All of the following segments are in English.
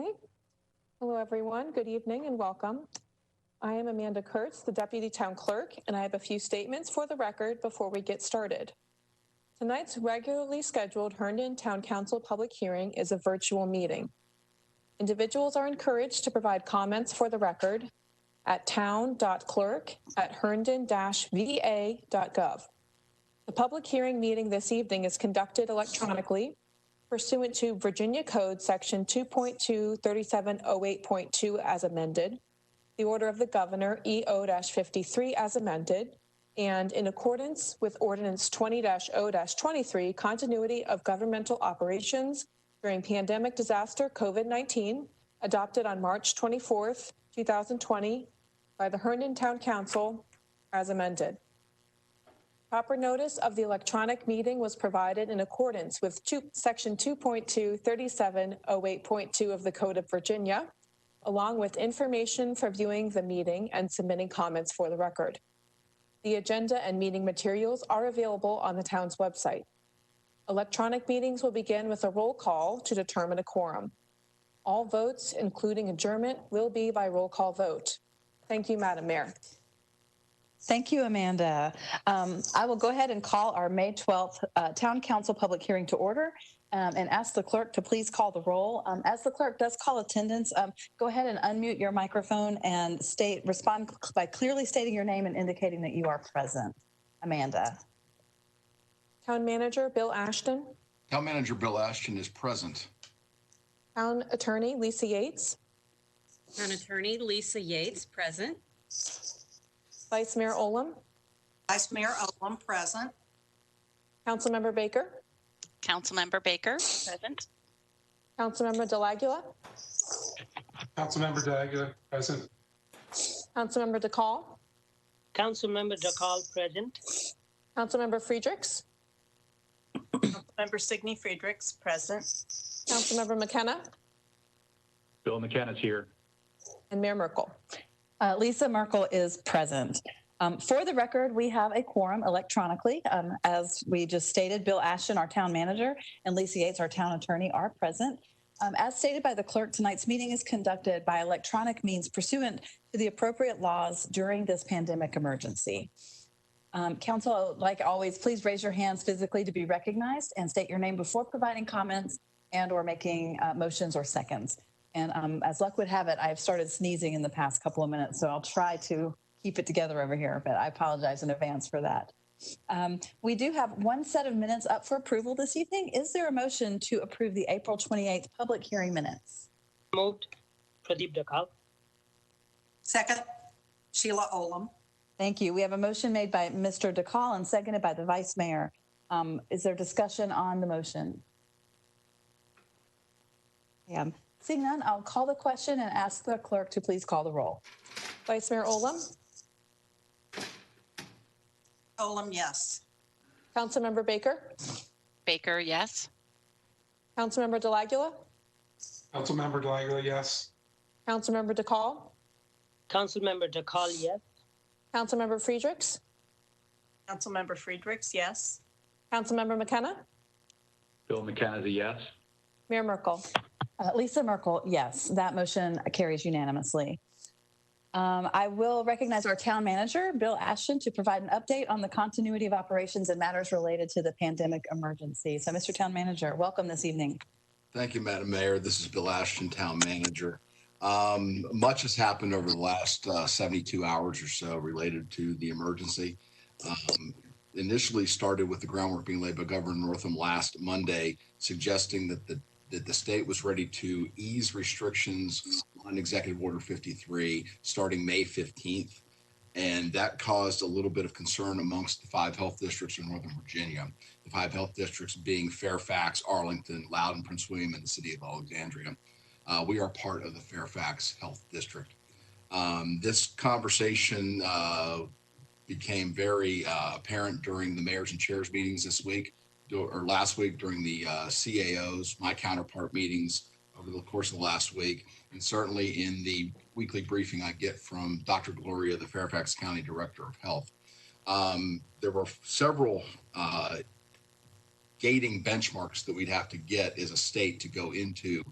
Okay. Hello, everyone. Good evening and welcome. I am Amanda Kurtz, the Deputy Town Clerk, and I have a few statements for the record before we get started. Tonight's regularly scheduled Herndon Town Council public hearing is a virtual meeting. Individuals are encouraged to provide comments for the record at town.clerk@herndon-va.gov. The public hearing meeting this evening is conducted electronically pursuant to Virginia Code Section 2.23708.2 as amended, the Order of the Governor EO-53 as amended, and in accordance with Ordinance 20-0-23, Continuity of Governmental Operations during Pandemic Disaster COVID-19, adopted on March 24th, 2020 by the Herndon Town Council as amended. Proper notice of the electronic meeting was provided in accordance with Section 2.23708.2 of the Code of Virginia, along with information for viewing the meeting and submitting comments for the record. The agenda and meeting materials are available on the town's website. Electronic meetings will begin with a roll call to determine a quorum. All votes, including adjournment, will be by roll call vote. Thank you, Madam Mayor. Thank you, Amanda. I will go ahead and call our May 12th Town Council public hearing to order and ask the clerk to please call the roll. As the clerk does call attendance, go ahead and unmute your microphone and respond by clearly stating your name and indicating that you are present. Amanda. Town Manager Bill Ashton. Town Manager Bill Ashton is present. Town Attorney Lisa Yates. Town Attorney Lisa Yates, present. Vice Mayor Olam. Vice Mayor Olam, present. Councilmember Baker. Councilmember Baker, present. Councilmember Delagula. Councilmember Delagula, present. Councilmember DeCall. Councilmember DeCall, present. Councilmember Friedrichs. Councilmember Signe Friedrichs, present. Councilmember McKenna. Bill McKenna's here. And Mayor Merkel. Lisa Merkel is present. For the record, we have a quorum electronically. As we just stated, Bill Ashton, our town manager, and Lisa Yates, our town attorney, are present. As stated by the clerk, tonight's meeting is conducted by electronic means pursuant to the appropriate laws during this pandemic emergency. Council, like always, please raise your hands physically to be recognized and state your name before providing comments and or making motions or seconds. And as luck would have it, I've started sneezing in the past couple of minutes, so I'll try to keep it together over here, but I apologize in advance for that. We do have one set of minutes up for approval this evening. Is there a motion to approve the April 28th public hearing minutes? Moved. Pradeep DeCall. Second, Sheila Olam. Thank you. We have a motion made by Mr. DeCall and seconded by the Vice Mayor. Is there discussion on the motion? Yeah. Seeing none, I'll call the question and ask the clerk to please call the roll. Vice Mayor Olam. Olam, yes. Councilmember Baker. Baker, yes. Councilmember Delagula. Councilmember Delagula, yes. Councilmember DeCall. Councilmember DeCall, yes. Councilmember Friedrichs. Councilmember Friedrichs, yes. Councilmember McKenna. Bill McKenna's a yes. Mayor Merkel. Lisa Merkel, yes. That motion carries unanimously. I will recognize our town manager, Bill Ashton, to provide an update on the continuity of operations and matters related to the pandemic emergency. So, Mr. Town Manager, welcome this evening. Thank you, Madam Mayor. This is Bill Ashton, Town Manager. Much has happened over the last 72 hours or so related to the emergency. Initially started with the groundwork being laid by Governor Northam last Monday, suggesting that the state was ready to ease restrictions on Executive Order 53 starting May 15th. And that caused a little bit of concern amongst the 5 health districts in Northern Virginia. The 5 health districts being Fairfax, Arlington, Loudoun, Prince William, and the city of Alexandria. We are part of the Fairfax Health District. This conversation became very apparent during the mayors and chairs meetings this week, or last week during the CAOs, my counterpart meetings over the course of the last week, and certainly in the weekly briefing I get from Dr. Gloria, the Fairfax County Director of Health. There were several gating benchmarks that we'd have to get as a state to go into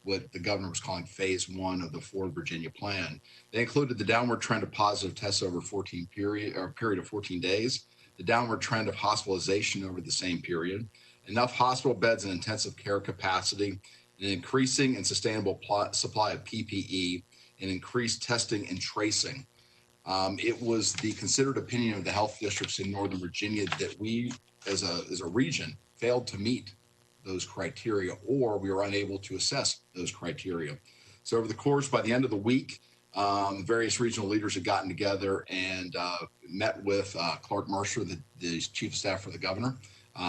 what the governor was calling phase one of the Forward Virginia plan. They included the downward trend of positive tests over a period of 14 days, the downward trend of hospitalization over the same period, enough hospital beds and intensive care capacity, an increasing and sustainable supply of PPE, and increased testing and tracing. It was the considered opinion of the health districts in Northern Virginia that we, as a region, failed to meet those criteria, or we were unable to assess those criteria. So over the course, by the end of the week, various regional leaders had gotten together and met with Clark Mercer, the chief of staff for the governor,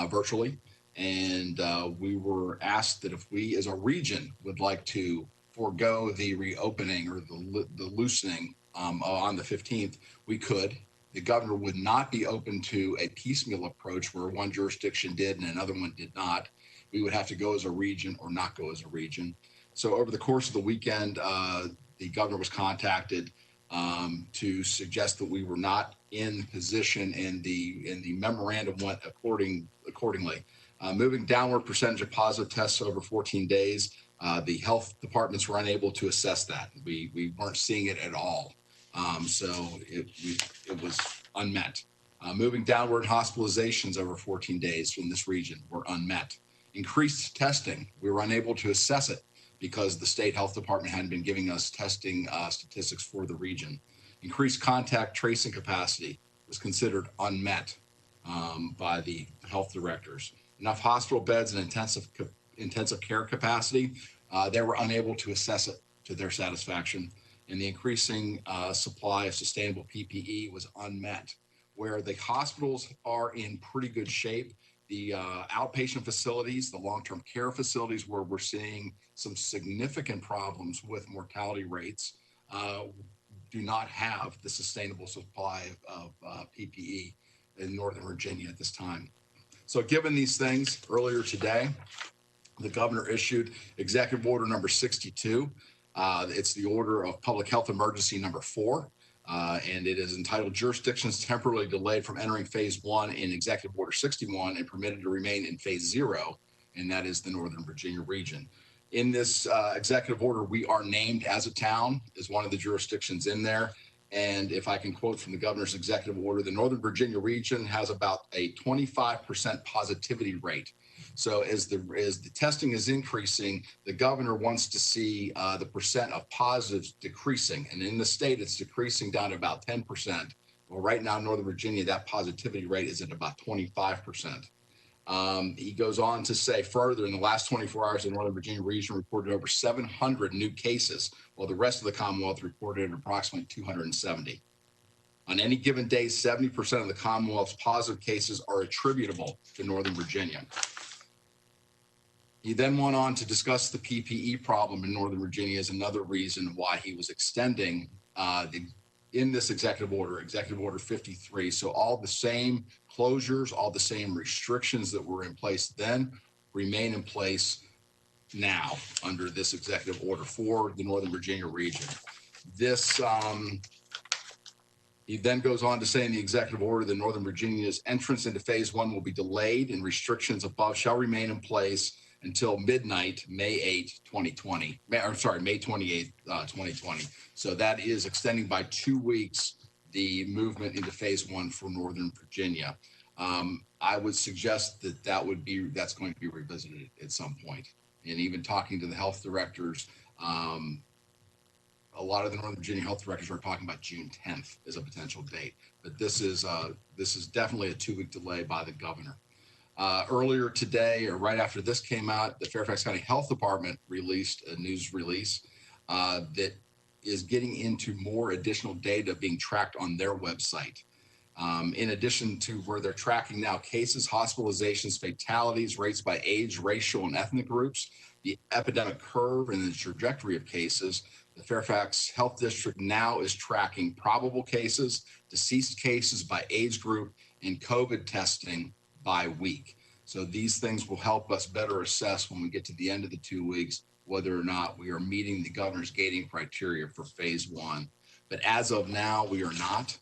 virtually. And we were asked that if we as a region would like to forego the reopening or the loosening on the 15th, we could. The governor would not be open to a piecemeal approach where one jurisdiction did and another one did not. We would have to go as a region or not go as a region. So over the course of the weekend, the governor was contacted to suggest that we were not in position, and the memorandum went accordingly. Moving downward percentage of positive tests over 14 days, the health departments were unable to assess that. We weren't seeing it at all. So it was unmet. Moving downward hospitalizations over 14 days in this region were unmet. Increased testing, we were unable to assess it because the state health department hadn't been giving us testing statistics for the region. Increased contact tracing capacity was considered unmet by the health directors. Enough hospital beds and intensive care capacity, they were unable to assess it to their satisfaction. And the increasing supply of sustainable PPE was unmet. Where the hospitals are in pretty good shape, the outpatient facilities, the long-term care facilities where we're seeing some significant problems with mortality rates do not have the sustainable supply of PPE in Northern Virginia at this time. So given these things, earlier today, the governor issued Executive Order number 62. It's the order of public health emergency number 4. And it is entitled Jurisdictions Temporarily Delayed from Entering Phase 1 in Executive Order 61 and Permitted to Remain in Phase 0, and that is the Northern Virginia region. In this executive order, we are named as a town as one of the jurisdictions in there. And if I can quote from the governor's executive order, the Northern Virginia region has about a 25% positivity rate. So as the testing is increasing, the governor wants to see the percent of positives decreasing. And in the state, it's decreasing down to about 10%. Well, right now, Northern Virginia, that positivity rate is at about 25%. He goes on to say further, in the last 24 hours, the Northern Virginia region reported over 700 new cases, while the rest of the Commonwealth reported approximately 270. On any given day, 70% of the Commonwealth's positive cases are attributable to Northern Virginia. He then went on to discuss the PPE problem in Northern Virginia as another reason why he was extending in this executive order 53. So all the same closures, all the same restrictions that were in place then remain in place now under this executive order for the Northern Virginia region. This, he then goes on to say in the executive order that Northern Virginia's entrance into phase 1 will be delayed and restrictions above shall remain in place until midnight, May 8, 2020. May 28th, 2020. So that is extending by 2 weeks the movement into phase 1 for Northern Virginia. I would suggest that that's going to be revisited at some point. And even talking to the health directors, a lot of the Northern Virginia health directors are talking about June 10th as a potential date. But this is definitely a 2-week delay by the governor. Earlier today, or right after this came out, the Fairfax County Health Department released a news release that is getting into more additional data being tracked on their website. In addition to where they're tracking now cases, hospitalizations, fatalities, rates by age, racial, and ethnic groups, the epidemic curve and the trajectory of cases, the Fairfax Health District now is tracking probable cases, deceased cases by age group, and COVID testing by week. So these things will help us better assess when we get to the end of the 2 weeks whether or not we are meeting the governor's gating criteria for phase 1. But as of now, we are not.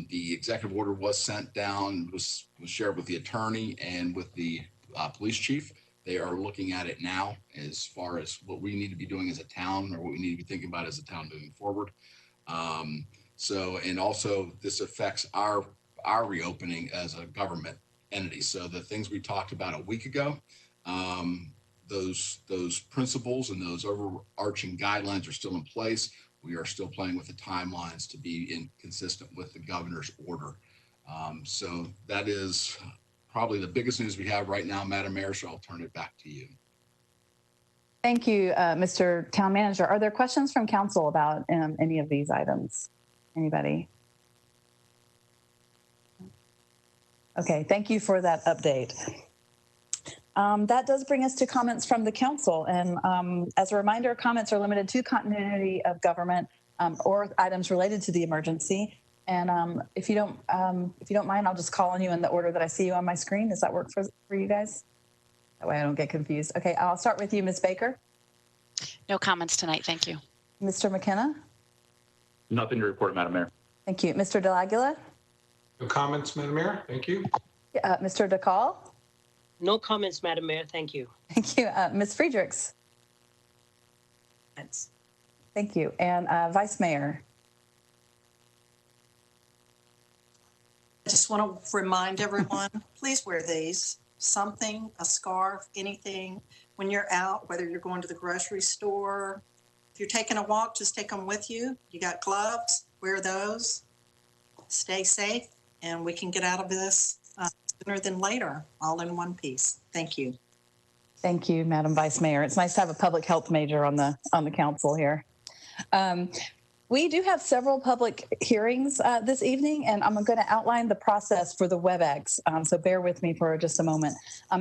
The executive order was sent down, was shared with the attorney and with the police chief. They are looking at it now as far as what we need to be doing as a town or what we need to be thinking about as a town moving forward. And also this affects our reopening as a government entity. So the things we talked about a week ago, those principles and those overarching guidelines are still in place. We are still playing with the timelines to be consistent with the governor's order. So that is probably the biggest news we have right now, Madam Mayor. So I'll turn it back to you. Thank you, Mr. Town Manager. Are there questions from council about any of these items? Anybody? Okay, thank you for that update. That does bring us to comments from the council. And as a reminder, comments are limited to continuity of government or items related to the emergency. And if you don't mind, I'll just call on you in the order that I see you on my screen. Does that work for you guys? That way I don't get confused. Okay, I'll start with you, Ms. Baker. No comments tonight. Thank you. Mr. McKenna. Nothing to report, Madam Mayor. Thank you. Mr. De Aguila. No comments, Madam Mayor. Thank you. Mr. DeCall. No comments, Madam Mayor. Thank you. Thank you. Ms. Friedrichs. Thank you. And Vice Mayor. I just want to remind everyone, please wear these. Something, a scarf, anything. When you're out, whether you're going to the grocery store, if you're taking a walk, just take them with you. You got gloves, wear those. Stay safe, and we can get out of this sooner than later, all in one piece. Thank you. Thank you, Madam Vice Mayor. It's nice to have a public health major on the council here. We do have several public hearings this evening, and I'm going to outline the process for the WebEx. So bear with me for just a moment.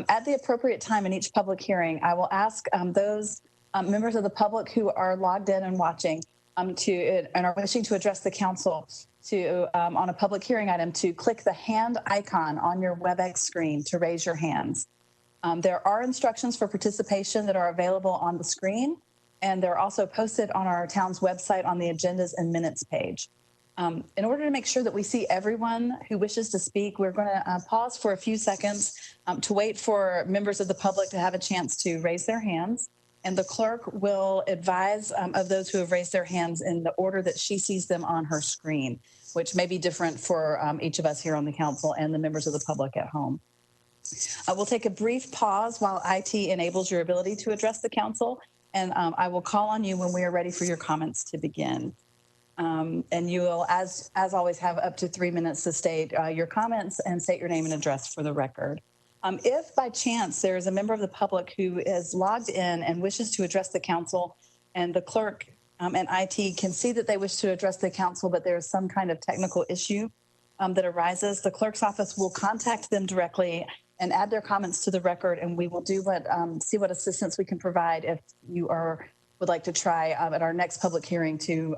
At the appropriate time in each public hearing, I will ask those members of the public who are logged in and watching and are wishing to address the council to on a public hearing item to click the hand icon on your WebEx screen to raise your hands. There are instructions for participation that are available on the screen, and they're also posted on our town's website on the agendas and minutes page. In order to make sure that we see everyone who wishes to speak, we're going to pause for a few seconds to wait for members of the public to have a chance to raise their hands. And the clerk will advise of those who have raised their hands in the order that she sees them on her screen, which may be different for each of us here on the council and the members of the public at home. We'll take a brief pause while IT enables your ability to address the council, and I will call on you when we are ready for your comments to begin. And you will, as always, have up to 3 minutes to state your comments and state your name and address for the record. If by chance there is a member of the public who is logged in and wishes to address the council, and the clerk and IT can see that they wish to address the council, but there is some kind of technical issue that arises, the clerk's office will contact them directly and add their comments to the record, and we will do see what assistance we can provide if you would like to try at our next public hearing to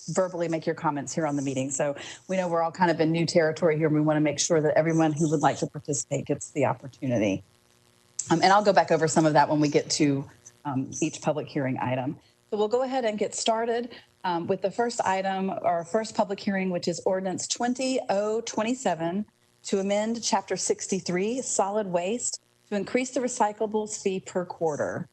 verbally make your comments here on the meeting. So we know we're all kind of in new territory here, and we want to make sure that everyone who would like to participate gets the opportunity. And I'll go back over some of that when we get to each public hearing item. So we'll go ahead and get started with the first item, our first public hearing, which is Ordinance 20-027 to amend Chapter 63, Solid Waste, to increase the recyclables fee per quarter.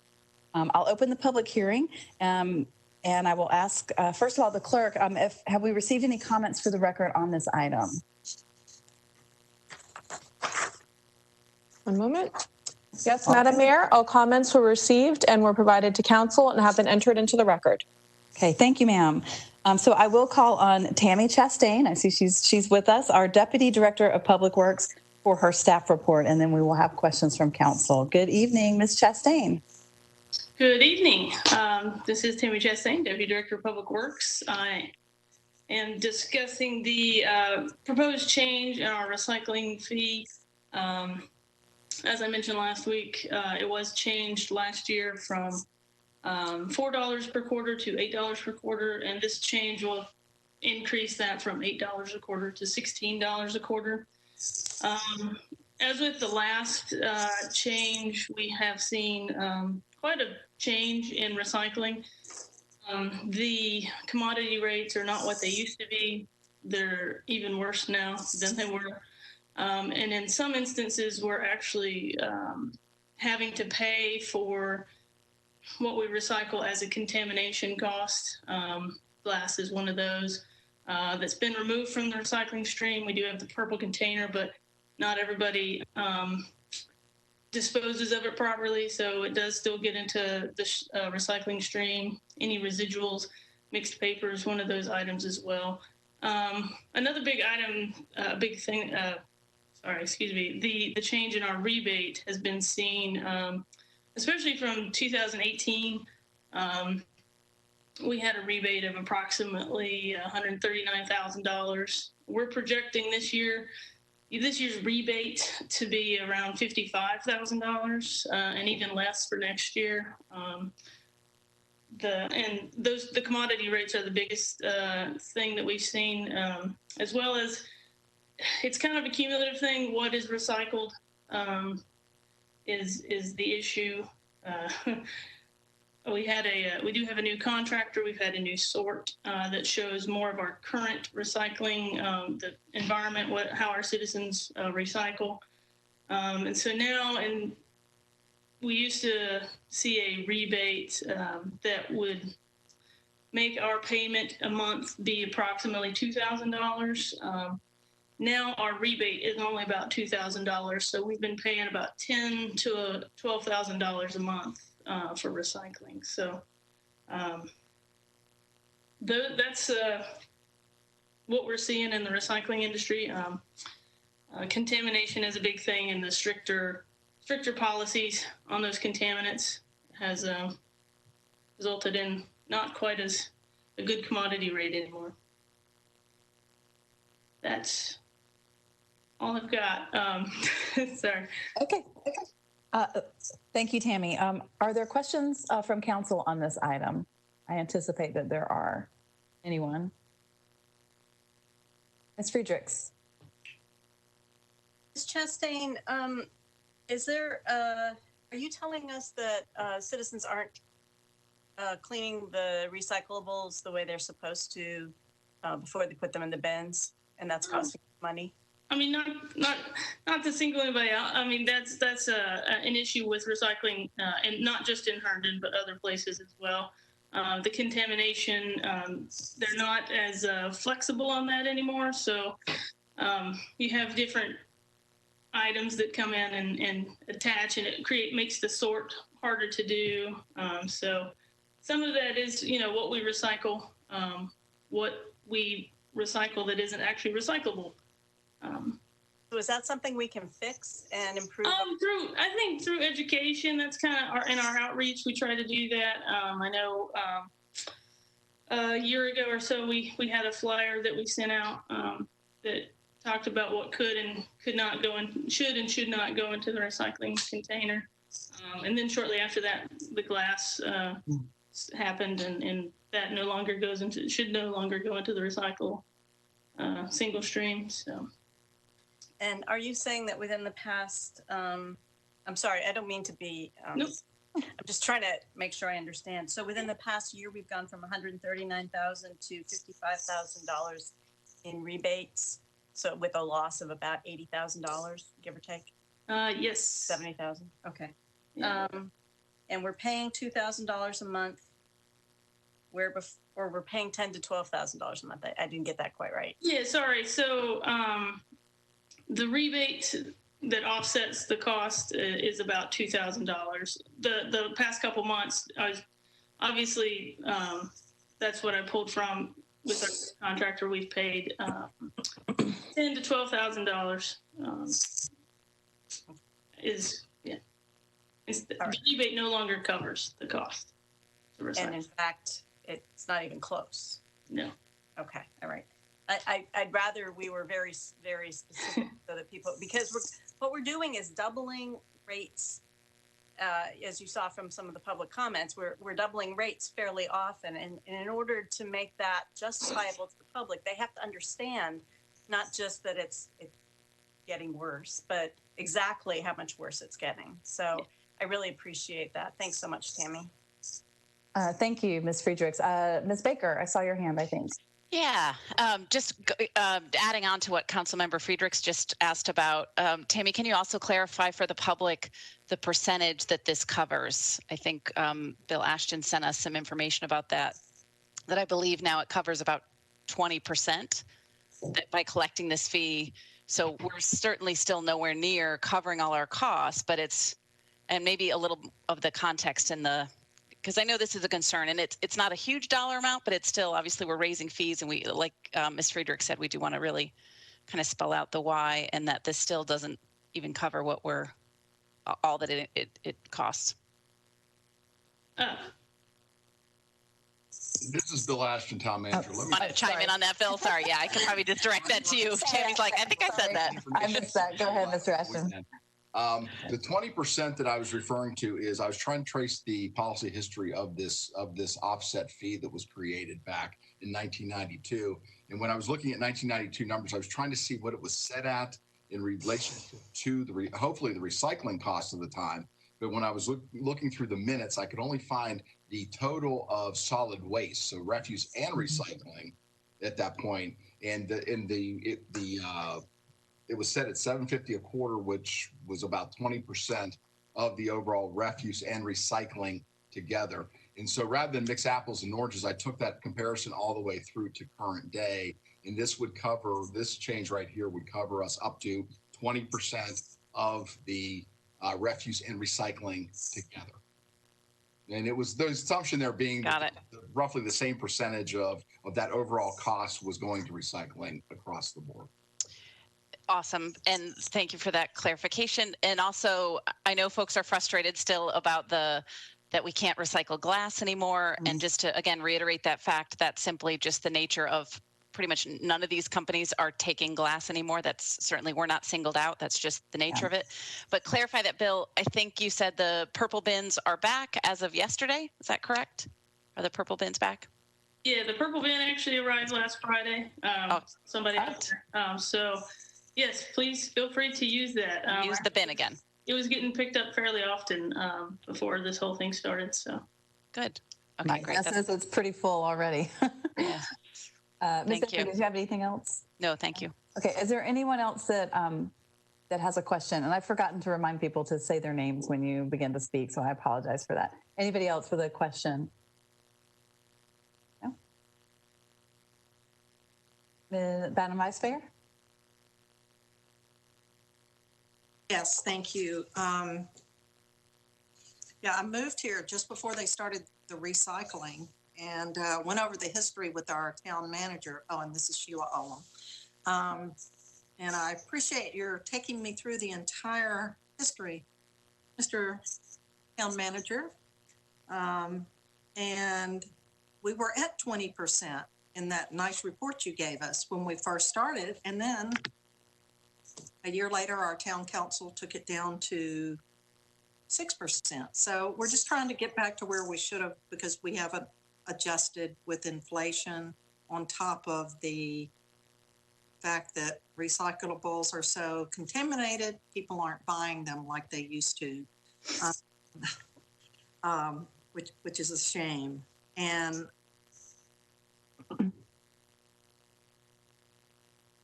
I'll open the public hearing, and I will ask, first of all, the clerk, have we received any comments for the record on this item? One moment. Yes, Madam Mayor, all comments were received and were provided to council and have been entered into the record. Okay, thank you, ma'am. So I will call on Tammy Chastain. I see she's with us, our Deputy Director of Public Works, for her staff report, and then we will have questions from council. Good evening, Ms. Chastain. Good evening. This is Tammy Chastain, Deputy Director of Public Works. I am discussing the proposed change in our recycling fee. As I mentioned last week, it was changed last year from $4 per quarter to $8 per quarter, and this change will increase that from $8 a quarter to $16 a quarter. As with the last change, we have seen quite a change in recycling. The commodity rates are not what they used to be. They're even worse now than they were. And in some instances, we're actually having to pay for what we recycle as a contamination cost. Glass is one of those that's been removed from the recycling stream. We do have the purple container, but not everybody disposes of it properly, so it does still get into the recycling stream. Any residuals, mixed paper is one of those items as well. Another big item, big thing, the change in our rebate has been seen, especially from 2018. We had a rebate of approximately $139,000. We're projecting this year's rebate to be around $55,000 and even less for next year. The commodity rates are the biggest thing that we've seen, as well as it's kind of a cumulative thing. What is recycled is the issue. We do have a new contractor. We've had a new sort that shows more of our current recycling, the environment, how our citizens recycle. And so now, and we used to see a rebate that would make our payment a month be approximately $2,000. Now our rebate is only about $2,000, so we've been paying about $10,000 to $12,000 a month for recycling. So that's what we're seeing in the recycling industry. Contamination is a big thing, and the stricter policies on those contaminants has resulted in not quite as a good commodity rate anymore. That's all I've got. Sorry. Okay. Thank you, Tammy. Are there questions from council on this item? I anticipate that there are. Anyone? Ms. Friedrichs. Ms. Chastain, are you telling us that citizens aren't cleaning the recyclables the way they're supposed to before they put them in the bins, and that's costing money? I mean, not to single anybody out. I mean, that's an issue with recycling, and not just in Herndon, but other places as well. The contamination, they're not as flexible on that anymore. So you have different items that come in and attach, and it makes the sort harder to do. So some of that is, what we recycle, that isn't actually recyclable. So is that something we can fix and improve? I think through education, that's kind of in our outreach, we try to do that. I know a year ago or so, we had a flyer that we sent out that talked about what could and could not go in, should and should not go into the recycling container. And then shortly after that, the glass happened, and that should no longer go into the recycle single stream. So. And are you saying that within the past, I'm sorry, I don't mean to be, Nope. I'm just trying to make sure I understand. So within the past year, we've gone from $139,000 to $55,000 in rebates. So with a loss of about $80,000, give or take? Yes. 70,000. Okay. Yeah. And we're paying $2,000 a month. We're paying $10,000 to $12,000 a month. I didn't get that quite right. Yeah, sorry. So the rebate that offsets the cost is about $2,000. The past couple months, obviously that's what I pulled from with our contractor. We've paid $10,000 to $12,000. The rebate no longer covers the cost. And in fact, it's not even close. No. Okay. All right. I'd rather we were very, very specific so that people, because what we're doing is doubling rates. As you saw from some of the public comments, we're doubling rates fairly often. And in order to make that justifiable to the public, they have to understand not just that it's getting worse, but exactly how much worse it's getting. So I really appreciate that. Thanks so much, Tammy. Thank you, Ms. Friedrichs. Ms. Baker, I saw your hand, I think. Yeah, adding on to what Councilmember Friedrichs just asked about, Tammy, can you also clarify for the public the percentage that this covers? I think Bill Ashton sent us some information about that I believe now it covers about 20% by collecting this fee. So we're certainly still nowhere near covering all our costs, but and maybe a little of the context in because I know this is a concern, and it's not a huge dollar amount, but it's still, obviously we're raising fees, and we, like Ms. Friedrich said, we do want to really kind of spell out the why, and that this still doesn't even cover what all that it costs. This is Bill Ashton, Town Manager. Let me Want to chime in on that, Bill? Sorry, yeah, I could probably just direct that to you. Tammy's like, I think I said that. I missed that. Go ahead, Mr. Ashton. The 20% that I was referring to is I was trying to trace the policy history of this offset fee that was created back in 1992. And when I was looking at 1992 numbers, I was trying to see what it was set at in relation to hopefully the recycling costs of the time. But when I was looking through the minutes, I could only find the total of solid waste, so refuse and recycling at that point. And it was set at $7.50 a quarter, which was about 20% of the overall refuse and recycling together. And so rather than mix apples and oranges, I took that comparison all the way through to current day. And this change right here would cover us up to 20% of the refuse and recycling together. And it was the assumption there being roughly the same percentage of that overall cost was going to recycling across the board. Awesome. And thank you for that clarification. And also, I know folks are frustrated still about that we can't recycle glass anymore. Mm-hmm. And just to, again, reiterate that fact, that's simply just the nature of pretty much none of these companies are taking glass anymore. That's certainly, we're not singled out. That's just the nature of it. But clarify that, Bill, I think you said the purple bins are back as of yesterday. Is that correct? Are the purple bins back? Yeah, the purple bin actually arrived last Friday. Somebody out there. So yes, please feel free to use that. Use the bin again. It was getting picked up fairly often before this whole thing started. So good. Okay, my great. guess is it's pretty full already. Yeah. Ms. Decker, did you have anything else? No, thank you. Okay, is there anyone else that has a question? And I've forgotten to remind people to say their names when you begin to speak, so I apologize for that. Anybody else with a question? No? Madam Vice Mayor? Yes, thank you. Yeah, I moved here just before they started the recycling and went over the history with our town manager. Oh, and this is Sheila Olam. And I appreciate your taking me through the entire history, Mr. Town Manager. And we were at 20% in that nice report you gave us when we first started. And then a year later, our town council took it down to 6%. So we're just trying to get back to where we should have, because we haven't adjusted with inflation on top of the fact that recyclables are so contaminated, people aren't buying them like they used to, which is a shame. And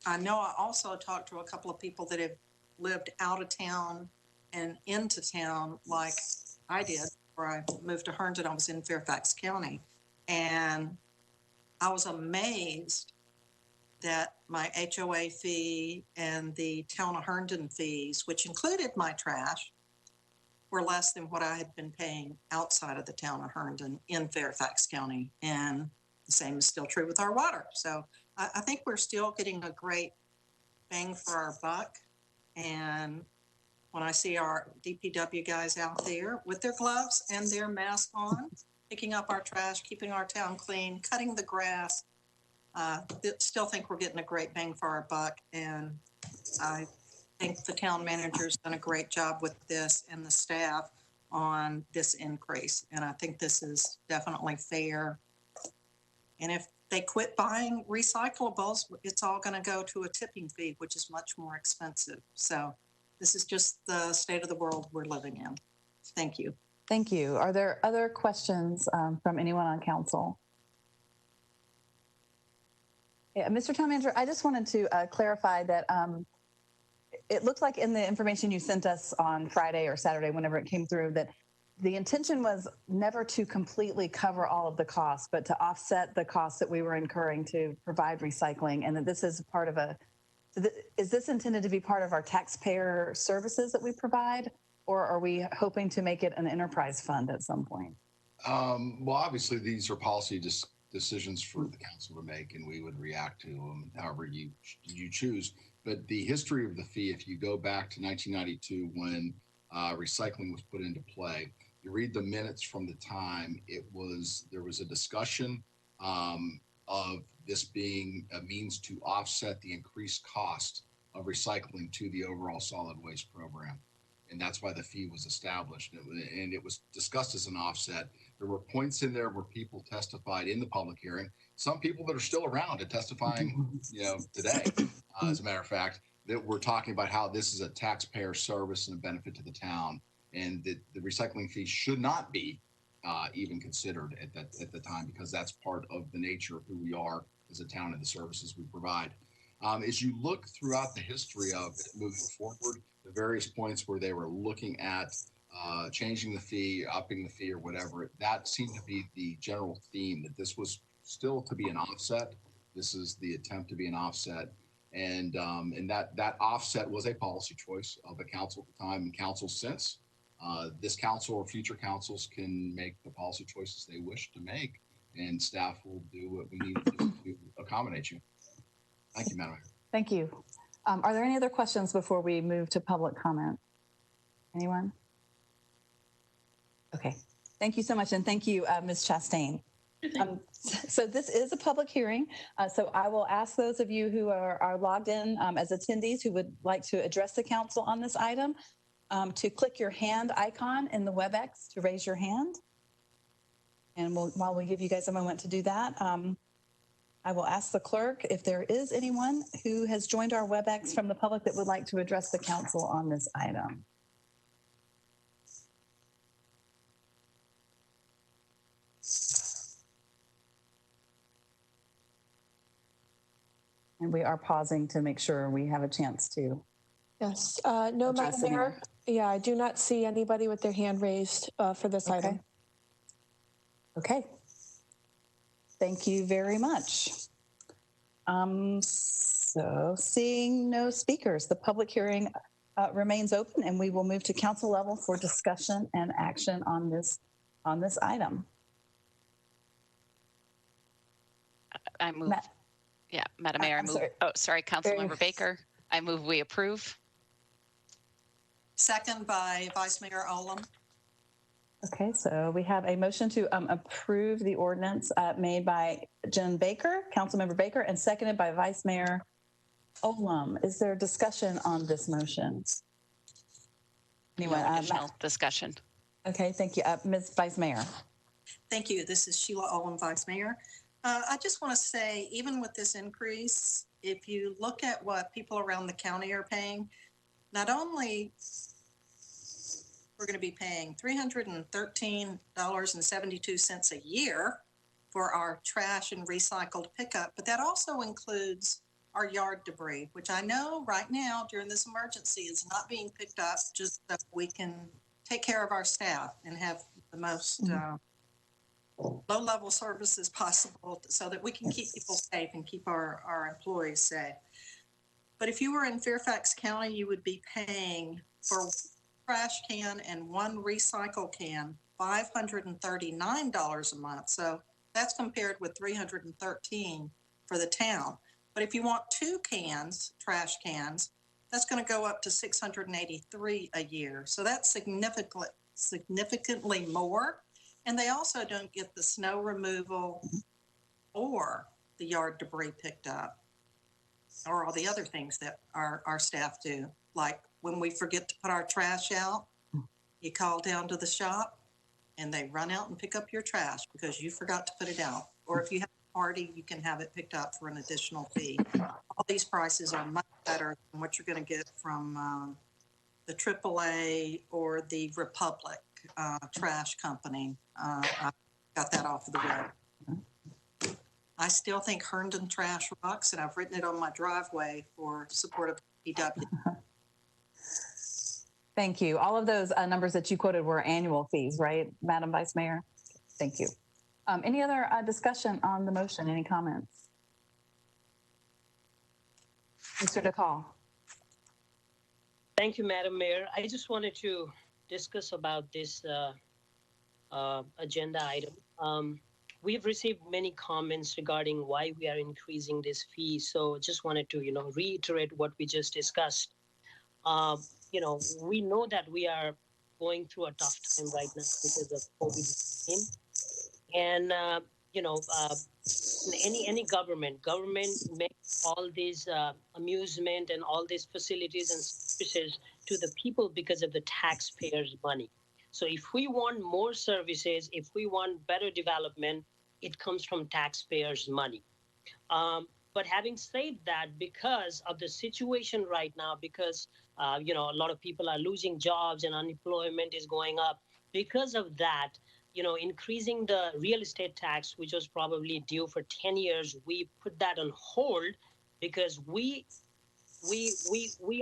I know I also talked to a couple of people that have lived out of town and into town like I did, where I moved to Herndon. I was in Fairfax County. And I was amazed that my HOA fee and the town of Herndon fees, which included my trash, were less than what I had been paying outside of the town of Herndon in Fairfax County. And the same is still true with our water. So I think we're still getting a great bang for our buck. And when I see our DPW guys out there with their gloves and their mask on, picking up our trash, keeping our town clean, cutting the grass, still think we're getting a great bang for our buck. And I think the town manager's done a great job with this and the staff on this increase. And I think this is definitely fair. And if they quit buying recyclables, it's all going to go to a tipping fee, which is much more expensive. So this is just the state of the world we're living in. Thank you. Thank you. Are there other questions from anyone on council? Yeah, Mr. Town Manager, I just wanted to clarify that it looked like in the information you sent us on Friday or Saturday, whenever it came through, that the intention was never to completely cover all of the costs, but to offset the costs that we were incurring to provide recycling, and that this is part of is this intended to be part of our taxpayer services that we provide, or are we hoping to make it an enterprise fund at some point? Well, obviously, these are policy decisions for the council to make, and we would react to them however you choose. But the history of the fee, if you go back to 1992 when recycling was put into play, you read the minutes from the time, there was a discussion of this being a means to offset the increased cost of recycling to the overall solid waste program. And that's why the fee was established. And it was discussed as an offset. There were points in there where people testified in the public hearing. Some people that are still around and testifying, today, as a matter of fact, that we're talking about how this is a taxpayer service and a benefit to the town, and that the recycling fee should not be even considered at the time, because that's part of the nature of who we are as a town and the services we provide. As you look throughout the history of it moving forward, the various points where they were looking at changing the fee, upping the fee, or whatever, that seemed to be the general theme, that this was still to be an offset. This is the attempt to be an offset. And that offset was a policy choice of the council at the time and council since. This council or future councils can make the policy choices they wish to make, and staff will do what we need to do to accommodate you. Thank you, Madam Mayor. Thank you. Are there any other questions before we move to public comment? Anyone? Okay. Thank you so much. And thank you, Ms. Chastain. So this is a public hearing. So I will ask those of you who are logged in as attendees who would like to address the council on this item to click your hand icon in the WebEx to raise your hand. And while we give you guys a moment to do that, I will ask the clerk if there is anyone who has joined our WebEx from the public that would like to address the council on this item. And we are pausing to make sure we have a chance to. Yes, no, Madam Mayor. Yeah, I do not see anybody with their hand raised for this item. Okay. Thank you very much. So seeing no speakers, the public hearing remains open, and we will move to council level for discussion and action on this item. I move. Yeah, Madam Mayor, I move. Oh, sorry, Councilmember Baker. I move we approve. Second by Vice Mayor Olem. Okay, so we have a motion to approve the ordinance made by Jen Baker, Councilmember Baker, and seconded by Vice Mayor Olem. Is there discussion on this motion? Anyone? No additional discussion. Okay, thank you. Ms. Vice Mayor. Thank you. This is Sheila Olem, Vice Mayor. I just want to say, even with this increase, if you look at what people around the county are paying, not only we're going to be paying $313.72 a year for our trash and recycled pickup, but that also includes our yard debris, which I know right now during this emergency is not being picked up, just so we can take care of our staff and have the most low-level services possible so that we can keep people safe and keep our employees safe. But if you were in Fairfax County, you would be paying for trash can and one recycle can $539 a month. So that's compared with $313 for the town. But if you want two cans, trash cans, that's going to go up to $683 a year. So that's significantly more. And they also don't get the snow removal or the yard debris picked up or all the other things that our staff do. Like when we forget to put our trash out, you call down to the shop and they run out and pick up your trash because you forgot to put it out. Or if you have a party, you can have it picked up for an additional fee. All these prices are much better than what you're going to get from the AAA or the Republic trash company. I got that off of the web. I still think Herndon trash rocks, and I've written it on my driveway for support of PW. Thank you. All of those numbers that you quoted were annual fees, right, Madam Vice Mayor? Thank you. Any other discussion on the motion? Any comments? Mr. DeCall. Thank you, Madam Mayor. I just wanted to discuss about this agenda item. We've received many comments regarding why we are increasing this fee. So just wanted to, reiterate what we just discussed. We know that we are going through a tough time right now because of COVID-19. And, any government makes all these amusement and all these facilities and services to the people because of the taxpayers' money. So if we want more services, if we want better development, it comes from taxpayers' money. But having said that, because of the situation right now, because a lot of people are losing jobs and unemployment is going up, because of that, increasing the real estate tax, which was probably due for 10 years, we put that on hold because we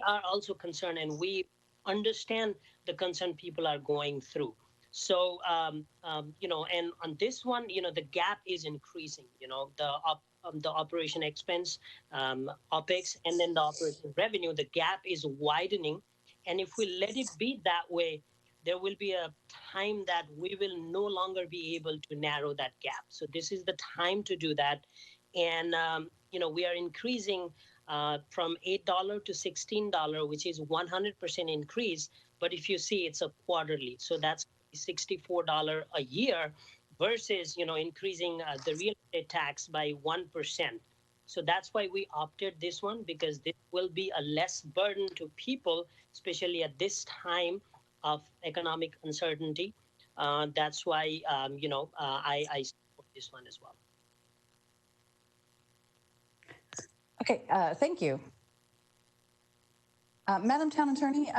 are also concerned and we understand the concern people are going through. So, and on this one, the gap is increasing, the operation expense, OPEX, and then the operation revenue, the gap is widening. And if we let it be that way, there will be a time that we will no longer be able to narrow that gap. So this is the time to do that. And, we are increasing from $8 to $16, which is 100% increase. But if you see, it's a quarterly. So that's $64 a year versus, increasing the real estate tax by 1%. So that's why we opted this one, because this will be a less burden to people, especially at this time of economic uncertainty. That's why, I support this one as well. Okay, thank you. Madam Town Attorney,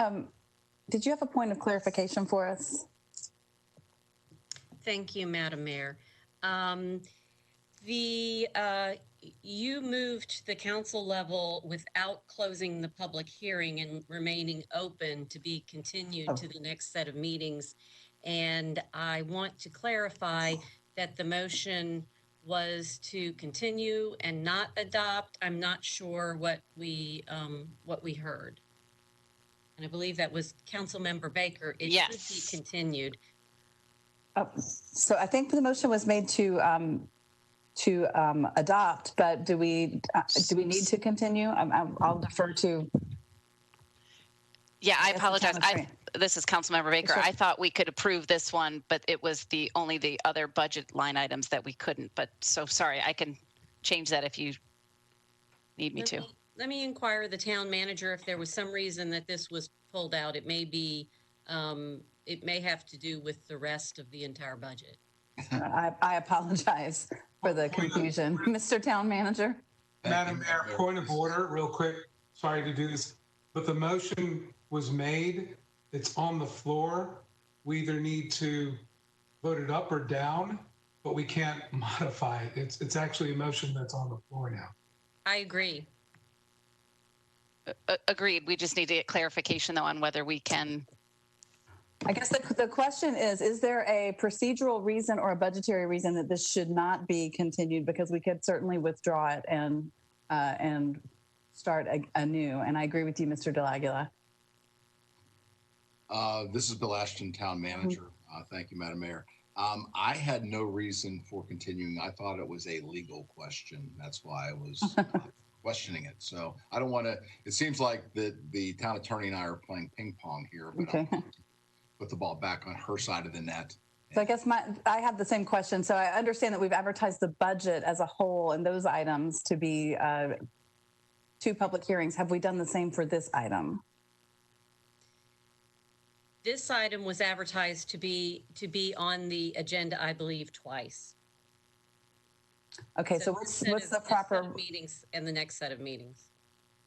did you have a point of clarification for us? Thank you, Madam Mayor. You moved the council level without closing the public hearing and remaining open to be continued to the next set of meetings. And I want to clarify that the motion was to continue and not adopt. I'm not sure what we heard. And I believe that was Councilmember Baker. It Yes. should be continued. So I think the motion was made to adopt, but do we need to continue? I'll defer to. Yeah, I apologize. This is Councilmember Baker. Sure. I thought we could approve this one, but it was only the other budget line items that we couldn't. But so sorry, I can change that if you need me to. Let me inquire the town manager if there was some reason that this was pulled out. It may be, it may have to do with the rest of the entire budget. I apologize for the confusion. Mr. Town Manager. Madam Mayor, point of order, real quick. Sorry to do this, but the motion was made. It's on the floor. We either need to vote it up or down, but we can't modify it. It's actually a motion that's on the floor now. I agree. Agreed. We just need to get clarification though on whether we can. I guess the question is there a procedural reason or a budgetary reason that this should not be continued? Because we could certainly withdraw it and start anew. And I agree with you, Mr. DeLaguila. This is Bill Ashton, Town Manager. Thank you, Madam Mayor. I had no reason for continuing. I thought it was a legal question. That's why I was questioning it. So I don't want to, it seems like the town attorney and I are playing ping pong here, but Okay. I'll put the ball back on her side of the net. So I guess I have the same question. So I understand that we've advertised the budget as a whole and those items to be 2 public hearings. Have we done the same for this item? This item was advertised to be on the agenda, I believe, twice. Okay, so what's the proper meetings and the next set of meetings?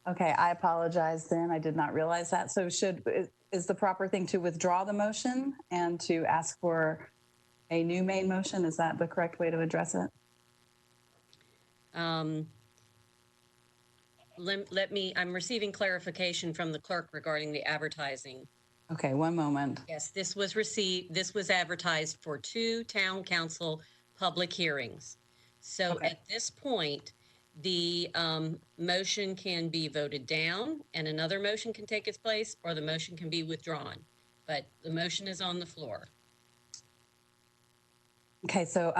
Okay, I apologize then. I did not realize that. So is the proper thing to withdraw the motion and to ask for a new main motion? Is that the correct way to address it? I'm receiving clarification from the clerk regarding the advertising. Okay, one moment. Yes, this was advertised for 2 town council public hearings. So Okay. at this point, the motion can be voted down and another motion can take its place, or the motion can be withdrawn. But the motion is on the floor. Okay, so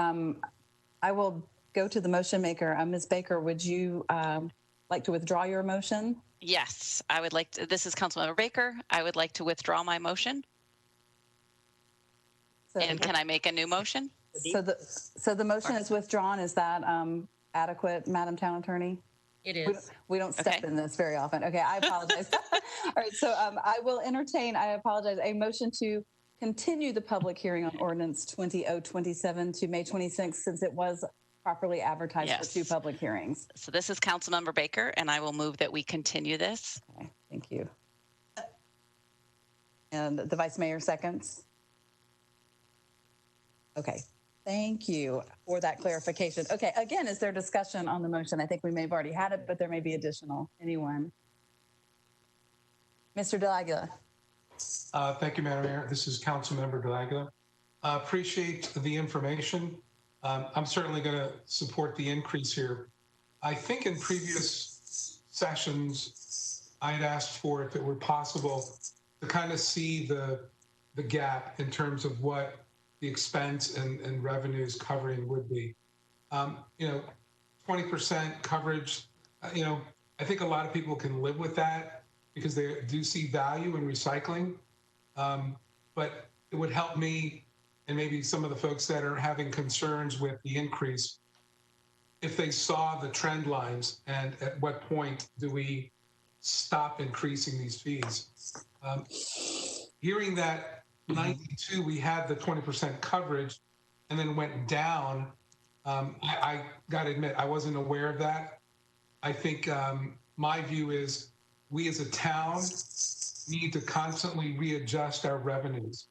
I will go to the motion maker. Ms. Baker, would you like to withdraw your motion? Yes, I would like to. This is Councilmember Baker. I would like to withdraw my motion. So, And can I make a new motion? So the motion is withdrawn. Is that adequate, Madam Town Attorney? It is. We don't step in this very often. Okay, I apologize. All right, so I will entertain, I apologize, a motion to continue the public hearing on ordinance 20027 to May 26th, since it was properly advertised for 2 public hearings. So this is Councilmember Baker, and I will move that we continue this. Okay, thank you. And the Vice Mayor seconds. Okay, thank you for that clarification. Okay, again, is there discussion on the motion? I think we may have already had it, but there may be additional. Anyone? Mr. De Aguila. Thank you, Madam Mayor. This is Councilmember De Aguila. Appreciate the information. I'm certainly going to support the increase here. I think in previous sessions, I had asked for, if it were possible, to kind of see the gap in terms of what the expense and revenues covering would be. 20% coverage, I think a lot of people can live with that because they do see value in recycling. But it would help me and maybe some of the folks that are having concerns with the increase, if they saw the trend lines and at what point do we stop increasing these fees. Hearing that 92, we had the 20% coverage and then went down. I got to admit, I wasn't aware of that. I think my view is we as a town need to constantly readjust our revenues.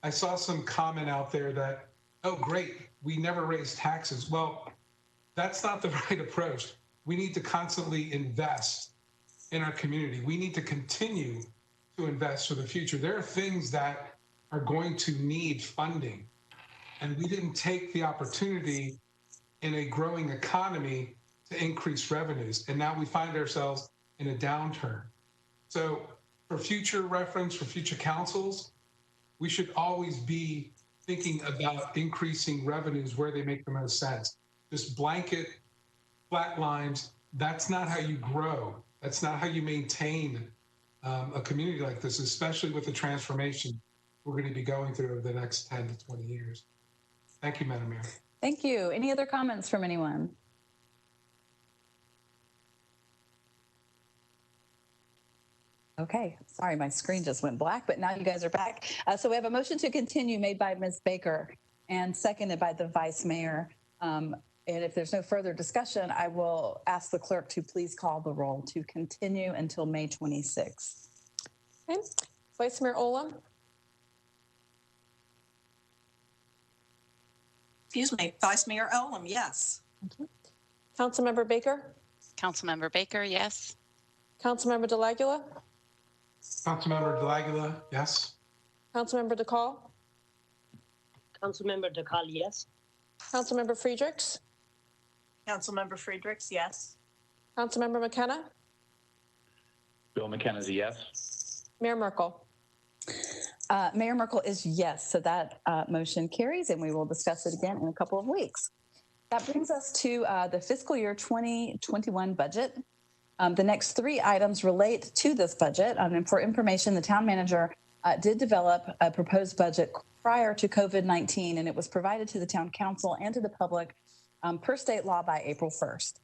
I saw some comment out there that, oh, great, we never raise taxes. Well, that's not the right approach. We need to constantly invest in our community. We need to continue to invest for the future. There are things that are going to need funding, and we didn't take the opportunity in a growing economy to increase revenues, and now we find ourselves in a downturn. So for future reference, for future councils, we should always be thinking about increasing revenues where they make the most sense. Just blanket flat lines, that's not how you grow. That's not how you maintain a community like this, especially with the transformation we're going to be going through over the next 10 to 20 years. Thank you, Madam Mayor. Thank you. Any other comments from anyone? Okay, sorry, my screen just went black, but now you guys are back. So we have a motion to continue made by Ms. Baker and seconded by the Vice Mayor. And if there's no further discussion, I will ask the clerk to please call the roll to continue until May 26th. Okay. Vice Mayor Olam. Excuse me, Vice Mayor Olam, yes. Councilmember Baker. Councilmember Baker, yes. Councilmember De Aguila. Councilmember De Aguila, yes. Councilmember DeCall. Councilmember DeCall, yes. Councilmember Friedrichs. Councilmember Friedrichs, yes. Councilmember McKenna. Bill McKenna is a yes. Mayor Merkel. Mayor Merkel is yes, so that motion carries, and we will discuss it again in a couple of weeks. That brings us to the fiscal year 2021 budget. The next 3 items relate to this budget. And for information, the town manager did develop a proposed budget prior to COVID-19, and it was provided to the town council and to the public per state law by April 1st.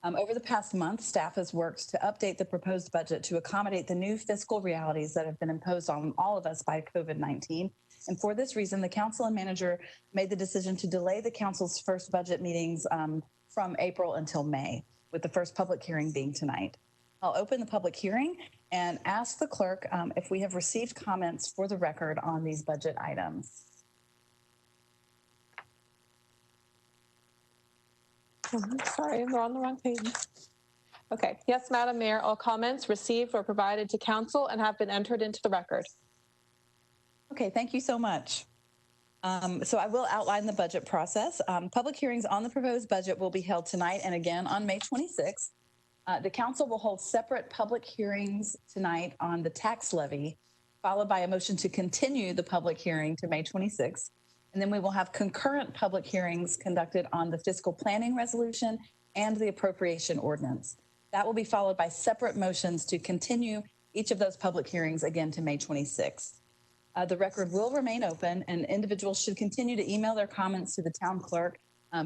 Over the past month, staff has worked to update the proposed budget to accommodate the new fiscal realities that have been imposed on all of us by COVID-19. And for this reason, the council and manager made the decision to delay the council's first budget meetings from April until May, with the first public hearing being tonight. I'll open the public hearing and ask the clerk if we have received comments for the record on these budget items. Sorry, I'm on the wrong page. Okay. Yes, Madam Mayor, all comments received or provided to council and have been entered into the record. Okay, thank you so much. So I will outline the budget process. Public hearings on the proposed budget will be held tonight and again on May 26th. The council will hold separate public hearings tonight on the tax levy, followed by a motion to continue the public hearing to May 26th. And then we will have concurrent public hearings conducted on the fiscal planning resolution and the appropriation ordinance. That will be followed by separate motions to continue each of those public hearings again to May 26th. The record will remain open, and individuals should continue to email their comments to the town clerk,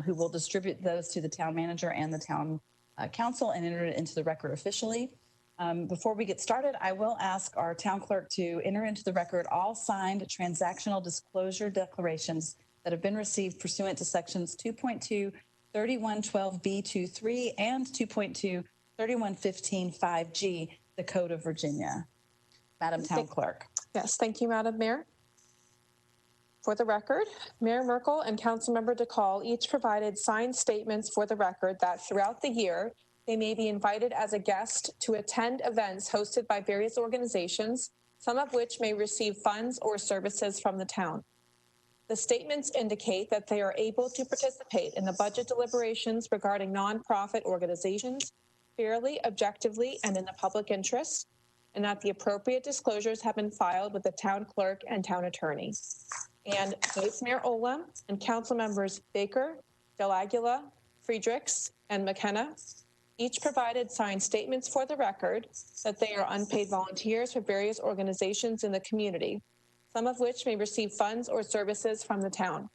who will distribute those to the town manager and the town council and enter it into the record officially. Before we get started, I will ask our town clerk to enter into the record all signed transactional disclosure declarations that have been received pursuant to sections 2.2 3112B23 and 2.2 3115.5G, the Code of Virginia. Madam Town Clerk. Yes, thank you, Madam Mayor. For the record, Mayor Merkel and Councilmember DeCall each provided signed statements for the record that throughout the year, they may be invited as a guest to attend events hosted by various organizations, some of which may receive funds or services from the town. The statements indicate that they are able to participate in the budget deliberations regarding nonprofit organizations fairly, objectively, and in the public interest, and that the appropriate disclosures have been filed with the town clerk and town attorney. And Vice Mayor Olem and council members Baker, Del Aguila, Friedrichs, and McKenna each provided signed statements for the record that they are unpaid volunteers for various organizations in the community, some of which may receive funds or services from the town.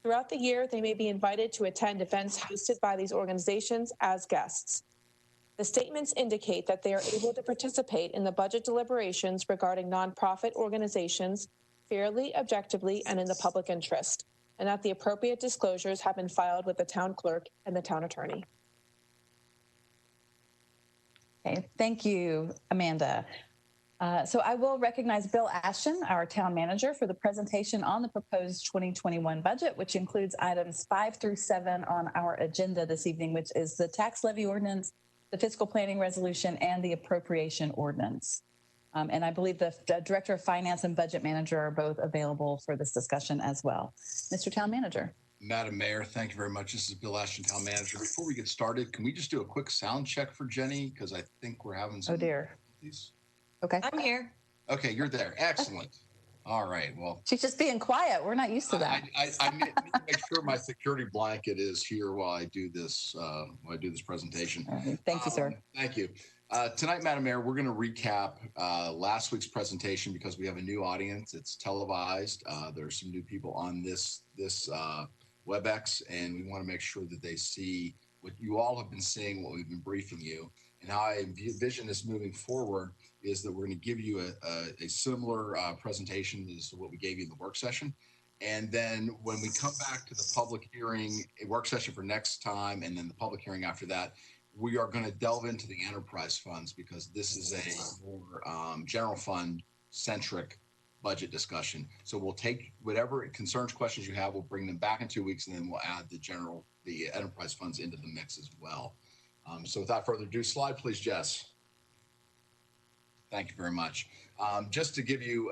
Throughout the year, they may be invited to attend events hosted by these organizations as guests. The statements indicate that they are able to participate in the budget deliberations regarding nonprofit organizations fairly, objectively, and in the public interest, and that the appropriate disclosures have been filed with the town clerk and the town attorney. Okay, thank you, Amanda. So I will recognize Bill Ashton, our town manager, for the presentation on the proposed 2021 budget, which includes items 5 through 7 on our agenda this evening, which is the tax levy ordinance, the fiscal planning resolution, and the appropriation ordinance. And I believe the Director of Finance and Budget Manager are both available for this discussion as well. Mr. Town Manager. Madam Mayor, thank you very much. This is Bill Ashton, Town Manager. Before we get started, can we just do a quick sound check for Jenny? Because I think we're having some. Oh, dear. Please. Okay. I'm here. Okay, you're there. Excellent. All right. Well, she's just being quiet. We're not used to that. I need to make sure my security blanket is here while I do this. Presentation. Right. Thank you, sir. Thank you. Tonight, Madam Mayor, we're going to recap last week's presentation because we have a new audience. It's televised. There's some new people on this WebEx, and we want to make sure that they see what you all have been seeing, what we've been briefing you. And how I envision this moving forward is that we're going to give you a similar presentation as to what we gave you in the work session. And then when we come back to the public hearing, a work session for next time, and then the public hearing after that, we are going to delve into the enterprise funds because this is a more general fund centric budget discussion. So we'll take whatever concerns, questions you have, we'll bring them back in 2 weeks, and then we'll add the enterprise funds into the mix as well. So without further ado, slide please, Jess. Thank you very much. Just to give you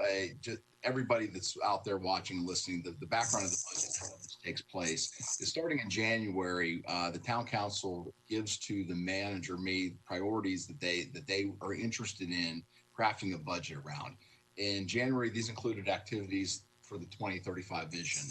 everybody that's out there watching and listening, the background of the budget, how this takes place is starting in January. The town council gives to the manager priorities that they are interested in crafting a budget around. In January, these included activities for the 2035 vision.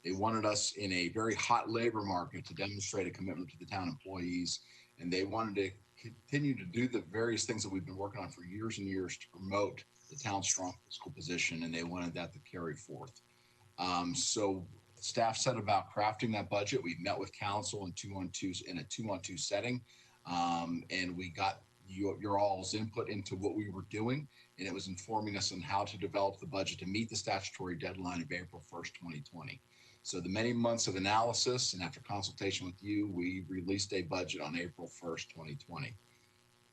They wanted us in a very hot labor market to demonstrate a commitment to the town employees, and they wanted to continue to do the various things that we've been working on for years and years to promote the town's strong fiscal position, and they wanted that to carry forth. So staff set about crafting that budget. We met with council in a 2-on-2 setting, and we got your all's input into what we were doing, and it was informing us on how to develop the budget to meet the statutory deadline of April 1st, 2020. So the many months of analysis and after consultation with you, we released a budget on April 1st, 2020.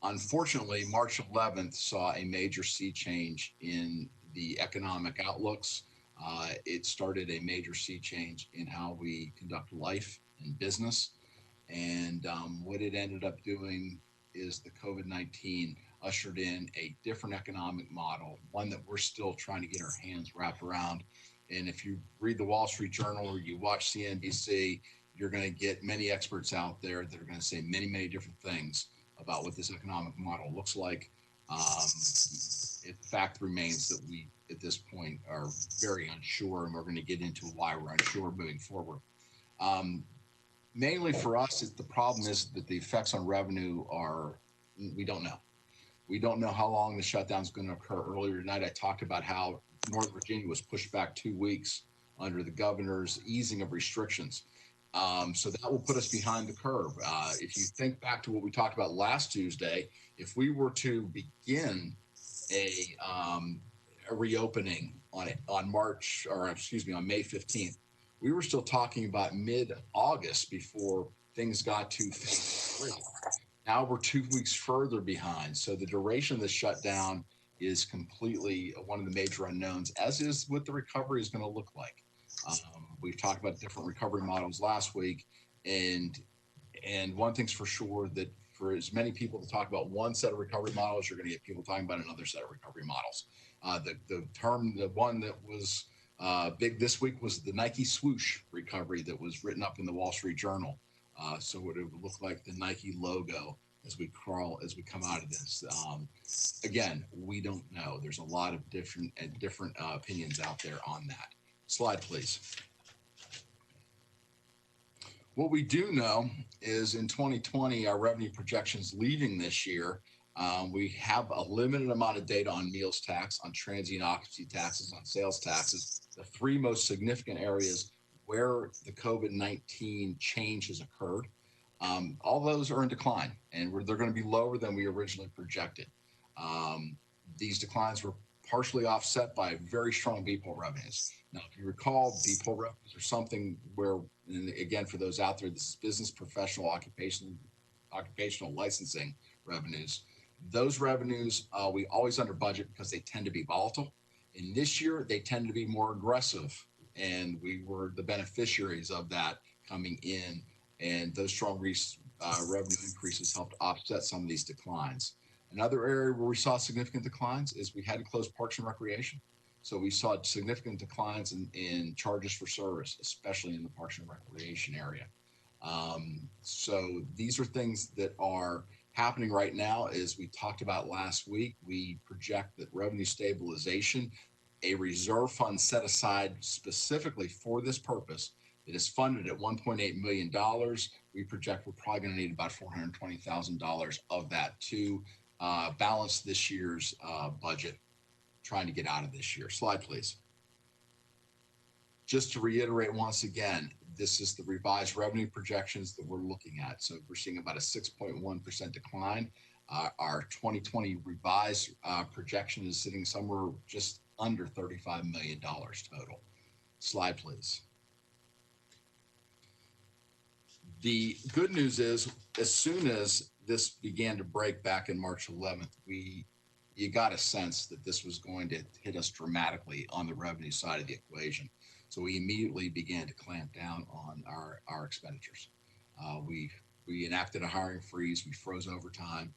Unfortunately, March 11th saw a major sea change in the economic outlooks. It started a major sea change in how we conduct life and business. And what it ended up doing is the COVID-19 ushered in a different economic model, one that we're still trying to get our hands wrapped around. And if you read the Wall Street Journal or you watch CNBC, you're going to get many experts out there that are going to say many, many different things about what this economic model looks like. The fact remains that we, at this point, are very unsure, and we're going to get into why we're unsure moving forward. Mainly for us, the problem is that the effects on revenue are, we don't know. We don't know how long the shutdown is going to occur. Earlier tonight, I talked about how North Virginia was pushed back 2 weeks under the governor's easing of restrictions. So that will put us behind the curve. If you think back to what we talked about last Tuesday, if we were to begin a reopening on May 15th, we were still talking about mid-August before things got to phase 3. Now we're 2 weeks further behind. So the duration of the shutdown is completely one of the major unknowns, as is what the recovery is going to look like. We've talked about different recovery models last week, and one thing's for sure, that for as many people to talk about one set of recovery models, you're going to get people talking about another set of recovery models. The one that was big this week was the Nike swoosh recovery that was written up in the Wall Street Journal. So what it would look like the Nike logo as we come out of this. Again, we don't know. There's a lot of different opinions out there on that. Slide, please. What we do know is in 2020, our revenue projections leaving this year, we have a limited amount of data on meals tax, on transient occupancy taxes, on sales taxes, the 3 most significant areas where the COVID-19 change has occurred. All those are in decline, and they're going to be lower than we originally projected. These declines were partially offset by very strong BPOL revenues. Now, if you recall, BPOL revenues are something where, and again, for those out there, this is business, professional, occupational licensing revenues. Those revenues, we always under budget because they tend to be volatile. And this year, they tend to be more aggressive, and we were the beneficiaries of that coming in. And those strong revenue increases helped offset some of these declines. Another area where we saw significant declines is we had to close Parks and Recreation. So we saw significant declines in charges for service, especially in the Parks and Recreation area. So these are things that are happening right now. As we talked about last week, we project that revenue stabilization, a reserve fund set aside specifically for this purpose, it is funded at $1.8 million. We project we're probably going to need about $420,000 of that to balance this year's budget, trying to get out of this year. Slide, please. Just to reiterate once again, this is the revised revenue projections that we're looking at. So we're seeing about a 6.1% decline. Our 2020 revised projection is sitting somewhere just under $35 million total. Slide, please. The good news is, as soon as this began to break back in March 11th, you got a sense that this was going to hit us dramatically on the revenue side of the equation. So we immediately began to clamp down on our expenditures. We enacted a hiring freeze. We froze overtime.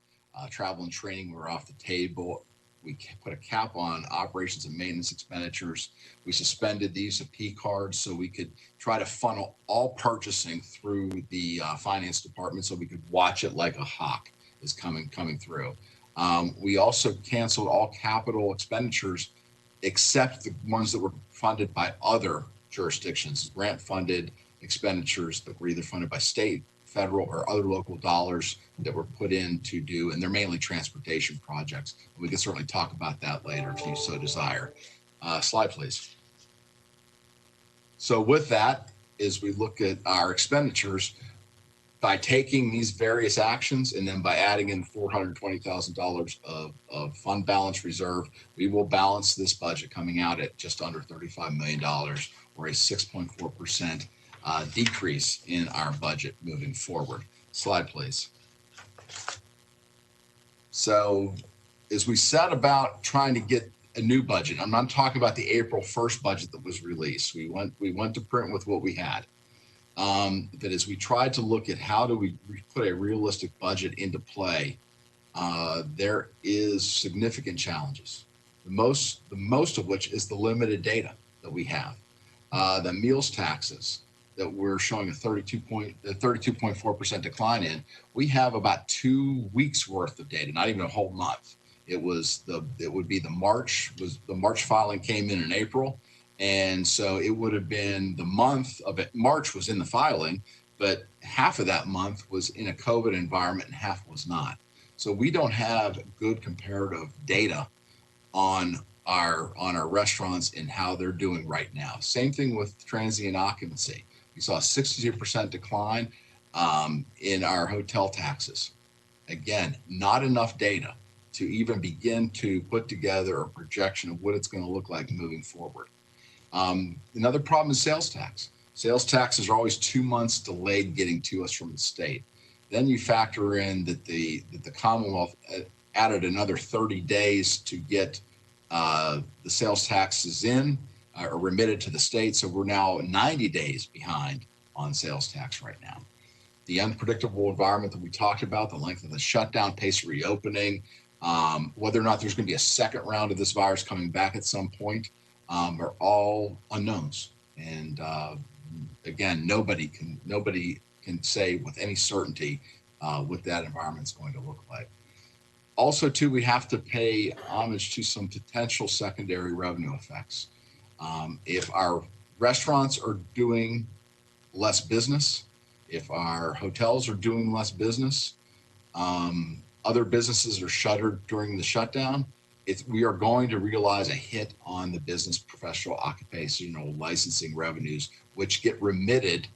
Travel and training were off the table. We put a cap on operations and maintenance expenditures. We suspended the use of P cards so we could try to funnel all purchasing through the finance department so we could watch it like a hawk is coming through. We also canceled all capital expenditures except the ones that were funded by other jurisdictions, grant-funded expenditures that were either funded by state, federal, or other local dollars that were put in to do, and they're mainly transportation projects. We can certainly talk about that later if you so desire. Slide, please. So with that, as we look at our expenditures, by taking these various actions and then by adding in $420,000 of fund balance reserve, we will balance this budget coming out at just under $35 million, or a 6.4% decrease in our budget moving forward. Slide, please. So as we set about trying to get a new budget, I'm not talking about the April 1st budget that was released. We went to print with what we had. that as we tried to look at how do we put a realistic budget into play, there is significant challenges. The most of which is the limited data that we have. The meals taxes that we're showing a 32.4% decline in, we have about 2 weeks worth of data, not even a whole month. It would be the March filing came in April. And so it would have been the month of it. March was in the filing, but half of that month was in a COVID environment and half was not. So we don't have good comparative data on our restaurants and how they're doing right now. Same thing with transient occupancy. We saw a 62% decline in our hotel taxes. Again, not enough data to even begin to put together a projection of what it's going to look like moving forward. Another problem is sales tax. Sales taxes are always 2 months delayed getting to us from the state. Then you factor in that the Commonwealth added another 30 days to get the sales taxes in or remitted to the state. So we're now 90 days behind on sales tax right now. The unpredictable environment that we talked about, the length of the shutdown, pace of reopening, whether or not there's going to be a second round of this virus coming back at some point, are all unknowns. And again, nobody can say with any certainty what that environment's going to look like. Also, too, we have to pay homage to some potential secondary revenue effects. If our restaurants are doing less business, if our hotels are doing less business, other businesses are shuttered during the shutdown, we are going to realize a hit on the business professional occupational licensing revenues, which get remitted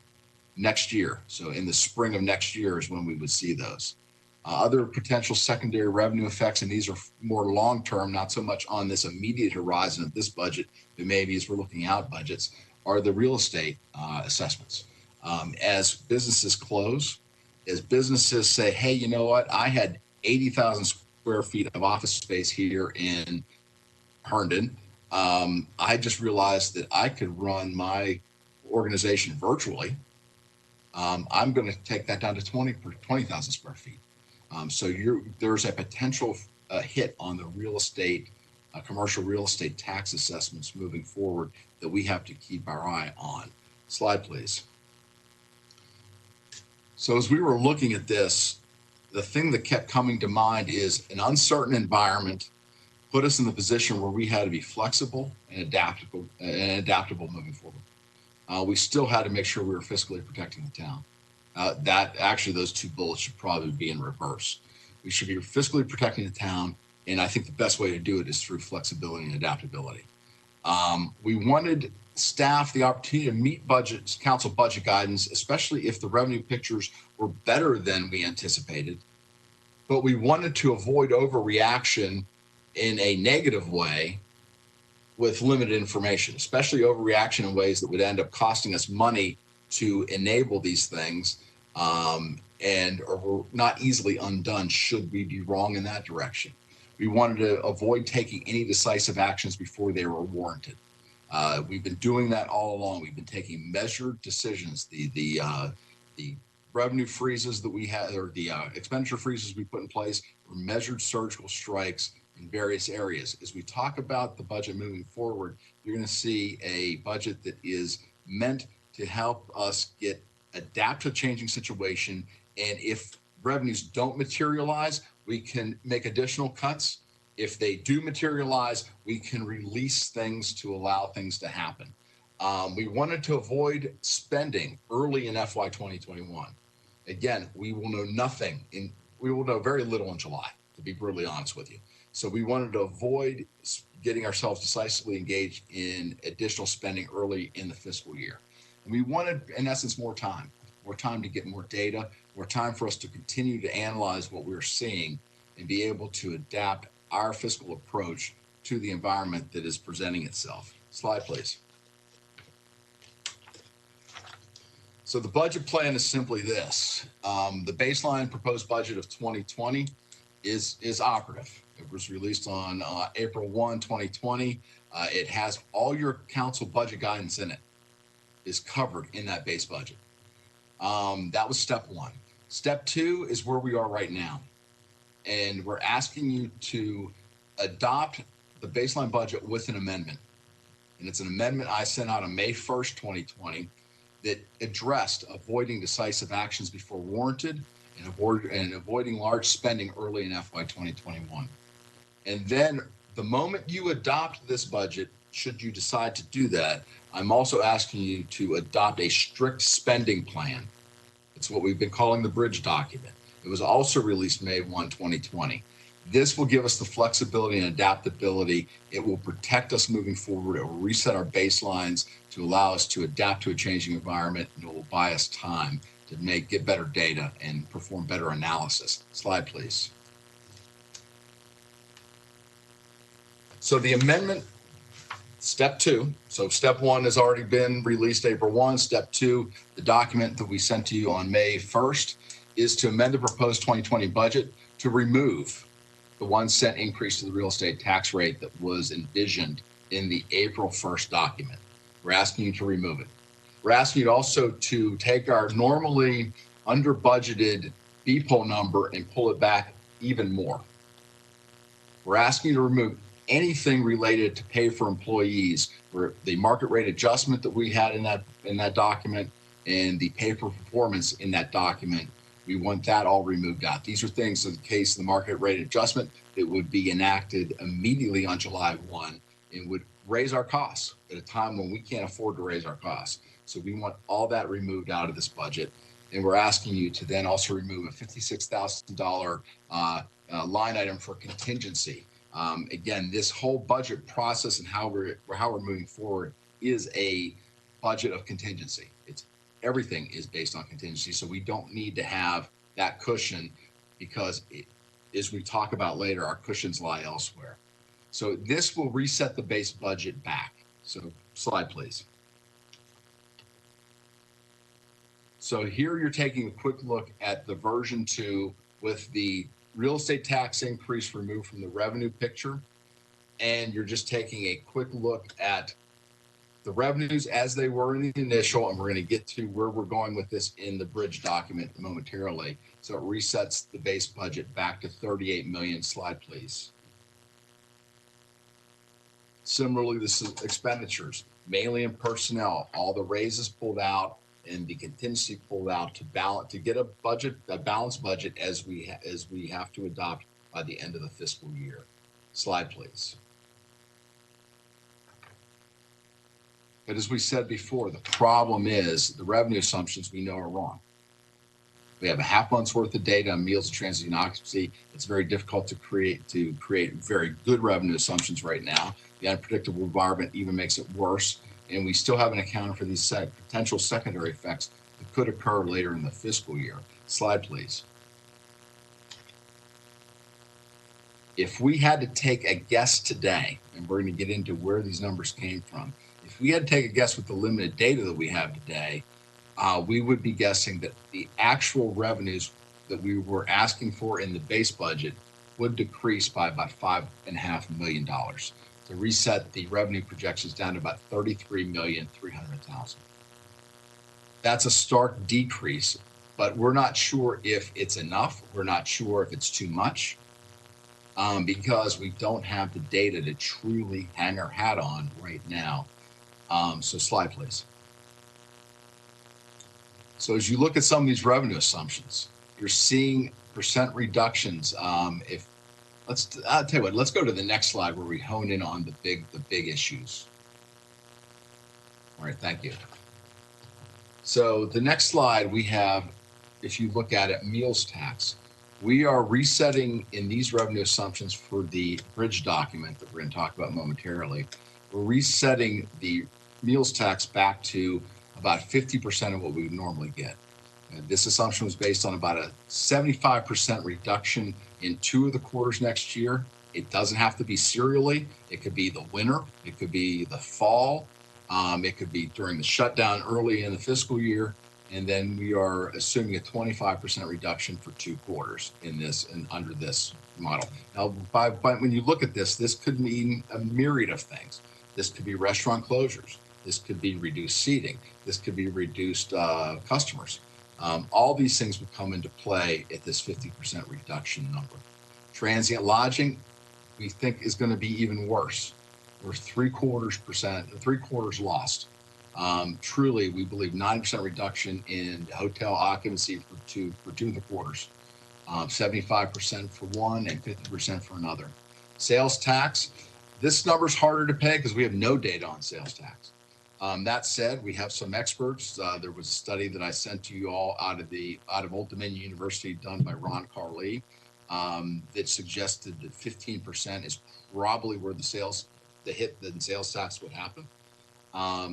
next year. So in the spring of next year is when we would see those. Other potential secondary revenue effects, and these are more long-term, not so much on this immediate horizon of this budget, but maybe as we're looking out budgets, are the real estate assessments. As businesses close, as businesses say, hey, you know what, I had 80,000 square feet of office space here in Herndon. I just realized that I could run my organization virtually. I'm going to take that down to 20,000 square feet. So there's a potential hit on the real estate, commercial real estate tax assessments moving forward that we have to keep our eye on. Slide, please. So as we were looking at this, the thing that kept coming to mind is an uncertain environment put us in the position where we had to be flexible and adaptable moving forward. We still had to make sure we were fiscally protecting the town. Those two bullets should probably be in reverse. We should be fiscally protecting the town, and I think the best way to do it is through flexibility and adaptability. We wanted staff the opportunity to meet council budget guidance, especially if the revenue pictures were better than we anticipated. But we wanted to avoid overreaction in a negative way with limited information, especially overreaction in ways that would end up costing us money to enable these things and are not easily undone should we be wrong in that direction. We wanted to avoid taking any decisive actions before they were warranted. We've been doing that all along. We've been taking measured decisions. The revenue freezes that we had, or the expenditure freezes we put in place, were measured surgical strikes in various areas. As we talk about the budget moving forward, you're going to see a budget that is meant to help us adapt to a changing situation. And if revenues don't materialize, we can make additional cuts. If they do materialize, we can release things to allow things to happen. We wanted to avoid spending early in FY 2021. Again, we will know very little in July, to be brutally honest with you. So we wanted to avoid getting ourselves decisively engaged in additional spending early in the fiscal year. And we wanted, in essence, more time to get more data, more time for us to continue to analyze what we're seeing and be able to adapt our fiscal approach to the environment that is presenting itself. Slide, please. So the budget plan is simply this. The baseline proposed budget of 2020 is operative. It was released on April 1, 2020. It has all your council budget guidance in it, is covered in that base budget. That was step one. Step two is where we are right now. And we're asking you to adopt the baseline budget with an amendment. And it's an amendment I sent out on May 1st, 2020, that addressed avoiding decisive actions before warranted and avoiding large spending early in FY 2021. And then the moment you adopt this budget, should you decide to do that, I'm also asking you to adopt a strict spending plan. It's what we've been calling the bridge document. It was also released May 1, 2020. This will give us the flexibility and adaptability. It will protect us moving forward. It will reset our baselines to allow us to adapt to a changing environment, and it will buy us time to get better data and perform better analysis. Slide, please. So the amendment, step two. So step one has already been released April 1. Step two, the document that we sent to you on May 1st, is to amend the proposed 2020 budget to remove the 1 cent increase to the real estate tax rate that was envisioned in the April 1st document. We're asking you to remove it. We're asking you also to take our normally under budgeted BPOL number and pull it back even more. We're asking you to remove anything related to pay for employees, where the market rate adjustment that we had in that document and the pay for performance in that document. We want that all removed out. These are things, in the case of the market rate adjustment, that would be enacted immediately on July 1 and would raise our costs at a time when we can't afford to raise our costs. So we want all that removed out of this budget. And we're asking you to then also remove a $56,000 line item for contingency. Again, this whole budget process and how we're moving forward is a budget of contingency. Everything is based on contingency, so we don't need to have that cushion because, as we talk about later, our cushions lie elsewhere. So this will reset the base budget back. So slide, please. So here you're taking a quick look at the version 2 with the real estate tax increase removed from the revenue picture, and you're just taking a quick look at the revenues as they were in the initial, and we're going to get to where we're going with this in the bridge document momentarily. So it resets the base budget back to 38 million. Slide, please. Similarly, this is expenditures, mainly in personnel, all the raises pulled out and the contingency pulled out to get a balanced budget as we have to adopt by the end of the fiscal year. Slide, please. But as we said before, the problem is the revenue assumptions we know are wrong. We have a half month's worth of data on meals, transit, and occupancy. It's very difficult to create very good revenue assumptions right now. The unpredictable environment even makes it worse, and we still haven't accounted for these potential secondary effects that could occur later in the fiscal year. Slide, please. If we had to take a guess today, and we're going to get into where these numbers came from, if we had to take a guess with the limited data that we have today, we would be guessing that the actual revenues that we were asking for in the base budget would decrease by about $5.5 million to reset the revenue projections down to about $33,300,000. That's a stark decrease, but we're not sure if it's enough. We're not sure if it's too much because we don't have the data to truly hang our hat on right now. So slide, please. So as you look at some of these revenue assumptions, you're seeing percent reductions. I'll tell you what, let's go to the next slide where we hone in on the big issues. All right, thank you. So the next slide we have, if you look at it, meals tax. We are resetting in these revenue assumptions for the bridge document that we're going to talk about momentarily. We're resetting the meals tax back to about 50% of what we would normally get. This assumption was based on about a 75% reduction in 2 of the quarters next year. It doesn't have to be serially. It could be the winter. It could be the fall. It could be during the shutdown early in the fiscal year. And then we are assuming a 25% reduction for 2 quarters in this and under this model. Now, when you look at this, this could mean a myriad of things. This could be restaurant closures. This could be reduced seating. This could be reduced customers. All these things would come into play at this 50% reduction number. Transient lodging, we think is going to be even worse. We're 3/4 lost. Truly, we believe 9% reduction in hotel occupancy for two of the quarters, 75% for one and 50% for another. Sales tax, this number's harder to pay because we have no data on sales tax. That said, we have some experts. There was a study that I sent to you all out of Old Dominion University done by Ron Carlee that suggested that 15% is probably where the hit in sales tax would happen.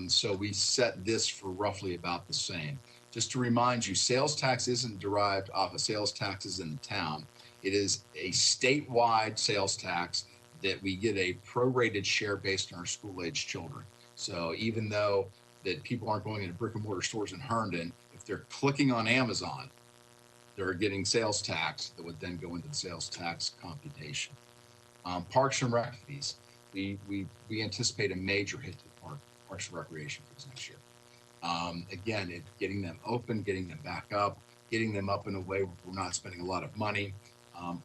So we set this for roughly about the same. Just to remind you, sales tax isn't derived off of sales taxes in the town. It is a statewide sales tax that we get a prorated share based on our school-age children. So even though that people aren't going into brick and mortar stores in Herndon, if they're clicking on Amazon, they're getting sales tax that would then go into the sales tax computation. Parks and Rec fees, we anticipate a major hit to Parks and Recreation for this next year. Again, getting them open, getting them back up, getting them up in a way where we're not spending a lot of money,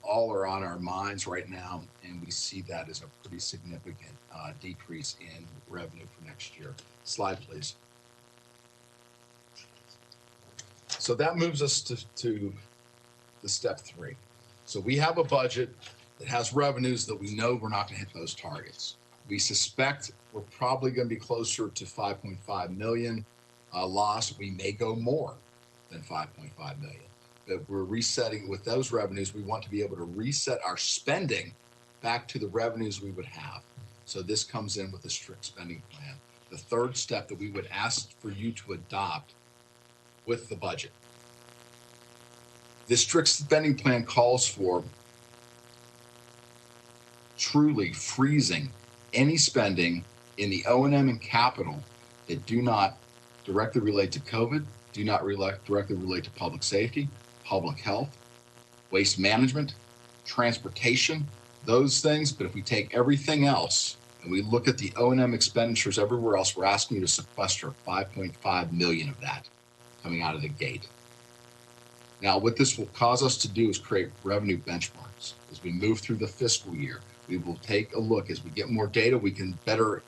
all are on our minds right now, and we see that as a pretty significant decrease in revenue for next year. Slide, please. So that moves us to the step 3. So we have a budget that has revenues that we know we're not going to hit those targets. We suspect we're probably going to be closer to 5.5 million loss. We may go more than 5.5 million. But we're resetting with those revenues. We want to be able to reset our spending back to the revenues we would have. So this comes in with a strict spending plan. The third step that we would ask for you to adopt with the budget. This strict spending plan calls for truly freezing any spending in the O&M and capital that do not directly relate to COVID, do not directly relate to public safety, public health, waste management, transportation, those things. But if we take everything else and we look at the O&M expenditures everywhere else, we're asking you to sequester 5.5 million of that coming out of the gate. Now, what this will cause us to do is create revenue benchmarks. As we move through the fiscal year, we will take a look. As we get more data, we can better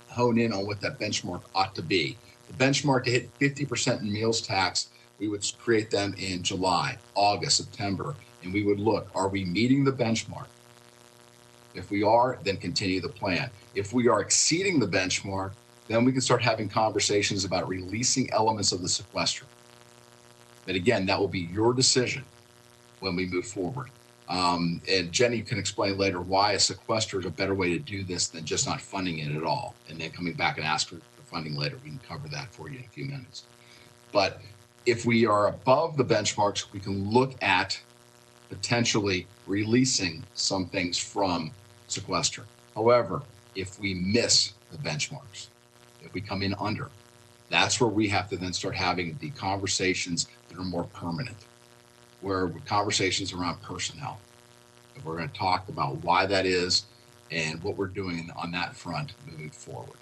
hone in on what that benchmark ought to be. The benchmark to hit 50% in meals tax, we would create them in July, August, September, and we would look, are we meeting the benchmark? If we are, then continue the plan. If we are exceeding the benchmark, then we can start having conversations about releasing elements of the sequester. But again, that will be your decision when we move forward. And Jenny can explain later why a sequester is a better way to do this than just not funding it at all, and then coming back and ask for funding later. We can cover that for you in a few minutes. But if we are above the benchmarks, we can look at potentially releasing some things from sequester. However, if we miss the benchmarks, if we come in under, that's where we have to then start having the conversations that are more permanent, where conversations around personnel. And we're going to talk about why that is and what we're doing on that front moving forward.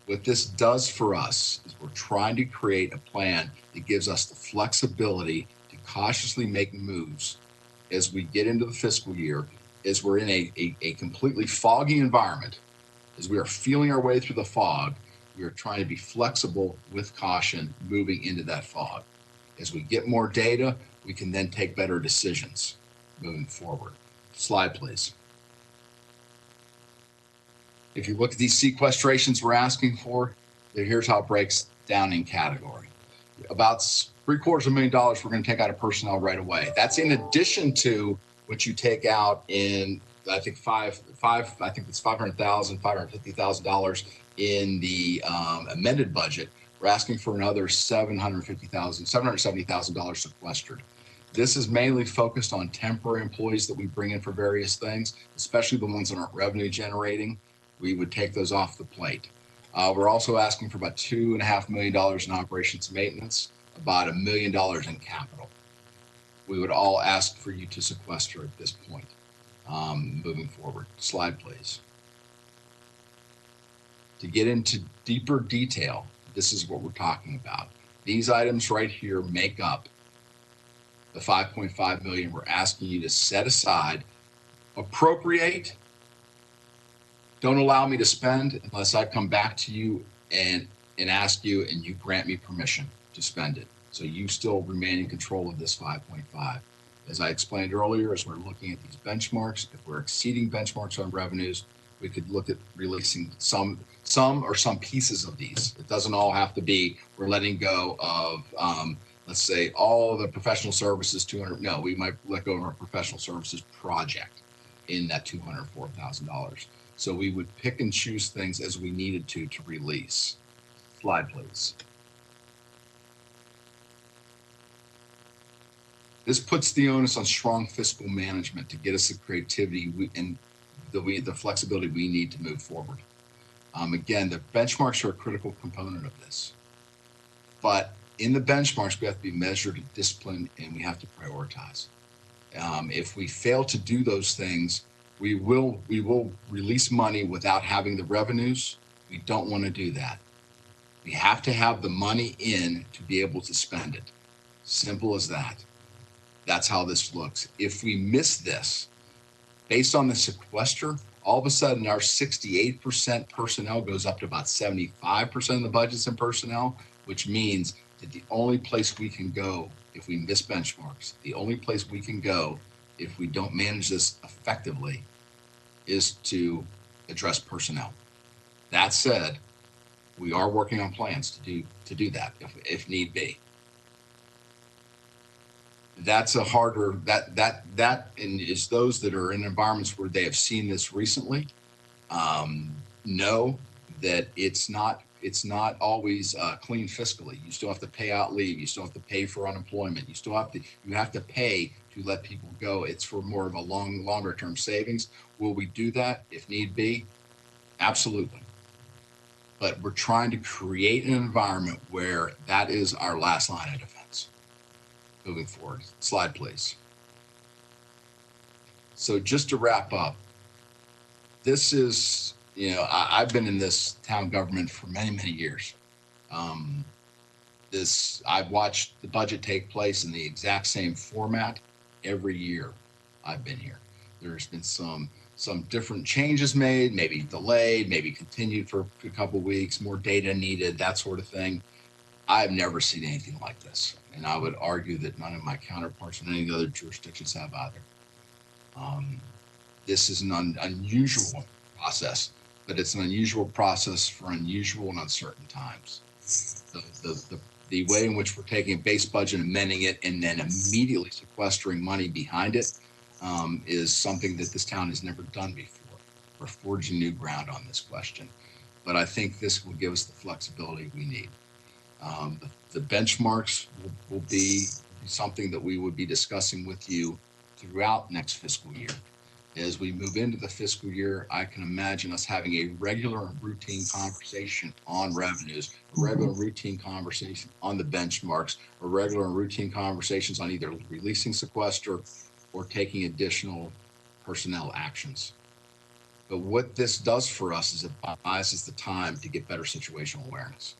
What this does for us is we're trying to create a plan that gives us the flexibility to cautiously make moves as we get into the fiscal year, as we're in a completely foggy environment, as we are feeling our way through the fog. We are trying to be flexible with caution moving into that fog. As we get more data, we can then take better decisions moving forward. Slide, please. If you look at these sequestrations we're asking for, here's how it breaks down in category. About $750,000 we're going to take out of personnel right away. That's in addition to what you take out in, I think it's $500,000, $550,000 in the amended budget. We're asking for another $770,000 sequestered. This is mainly focused on temporary employees that we bring in for various things, especially the ones that aren't revenue generating. We would take those off the plate. We're also asking for about $2.5 million in operations and maintenance, about $1 million in capital. We would all ask for you to sequester at this point moving forward. Slide, please. To get into deeper detail, this is what we're talking about. These items right here make up the 5.5 million we're asking you to set aside, appropriate. Don't allow me to spend unless I come back to you and ask you and you grant me permission to spend it. So you still remain in control of this 5.5. As I explained earlier, as we're looking at these benchmarks, if we're exceeding benchmarks on revenues, we could look at releasing some or some pieces of these. It doesn't all have to be, we're letting go of, let's say, all the professional services, 200. No, we might let go of our professional services project in that $204,000. So we would pick and choose things as we needed to release. Slide, please. This puts the onus on strong fiscal management to get us the creativity and the flexibility we need to move forward. Again, the benchmarks are a critical component of this. But in the benchmarks, we have to be measured and disciplined, and we have to prioritize. If we fail to do those things, we will release money without having the revenues. We don't want to do that. We have to have the money in to be able to spend it. Simple as that. That's how this looks. If we miss this, based on the sequester, all of a sudden our 68% personnel goes up to about 75% of the budgets in personnel, which means that the only place we can go if we miss benchmarks, the only place we can go if we don't manage this effectively is to address personnel. That said, we are working on plans to do that if need be. That's a harder, and is those that are in environments where they have seen this recently, know that it's not always clean fiscally. You still have to pay out leave. You still have to pay for unemployment. You have to pay to let people go. It's for more of a longer term savings. Will we do that if need be? Absolutely. But we're trying to create an environment where that is our last line of defense. Moving forward. Slide, please. So just to wrap up, this is, I've been in this town government for many, many years. I've watched the budget take place in the exact same format every year I've been here. There's been some different changes made, maybe delayed, maybe continued for a couple of weeks, more data needed, that sort of thing. I've never seen anything like this. And I would argue that none of my counterparts in any of the other jurisdictions have either. This is an unusual process, but it's an unusual process for unusual and uncertain times. The way in which we're taking a base budget, amending it, and then immediately sequestering money behind it is something that this town has never done before. We're forging new ground on this question. But I think this will give us the flexibility we need. The benchmarks will be something that we would be discussing with you throughout next fiscal year. As we move into the fiscal year, I can imagine us having a regular and routine conversation on revenues, a regular and routine conversation on the benchmarks, or regular and routine conversations on either releasing sequester or taking additional personnel actions. But what this does for us is it buys us the time to get better situational awareness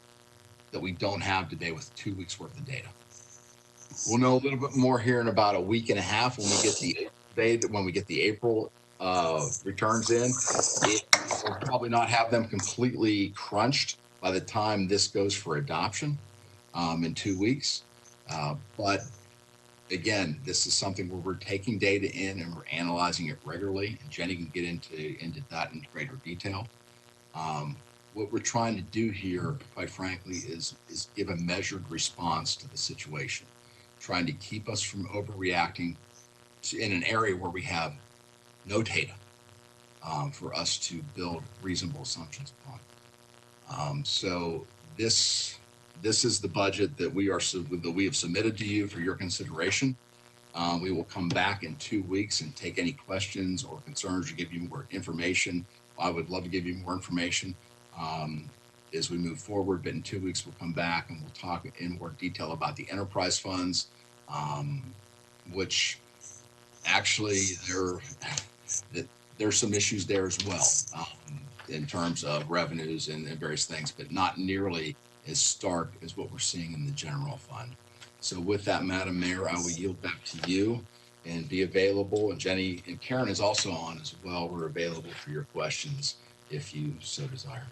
that we don't have today with 2 weeks worth of data. We'll know a little bit more here in about a week and a half when we get the April returns in. We'll probably not have them completely crunched by the time this goes for adoption in 2 weeks. But again, this is something where we're taking data in and we're analyzing it regularly. And Jenny can get into that in greater detail. What we're trying to do here, quite frankly, is give a measured response to the situation, trying to keep us from overreacting in an area where we have no data for us to build reasonable assumptions upon. So this is the budget that we have submitted to you for your consideration. We will come back in 2 weeks and take any questions or concerns or give you more information. I would love to give you more information as we move forward, but in 2 weeks we'll come back and we'll talk in more detail about the enterprise funds, which actually there's some issues there as well in terms of revenues and various things, but not nearly as stark as what we're seeing in the general fund. So with that, Madam Mayor, I will yield back to you and be available. And Jenny and Karen is also on as well. We're available for your questions if you so desire.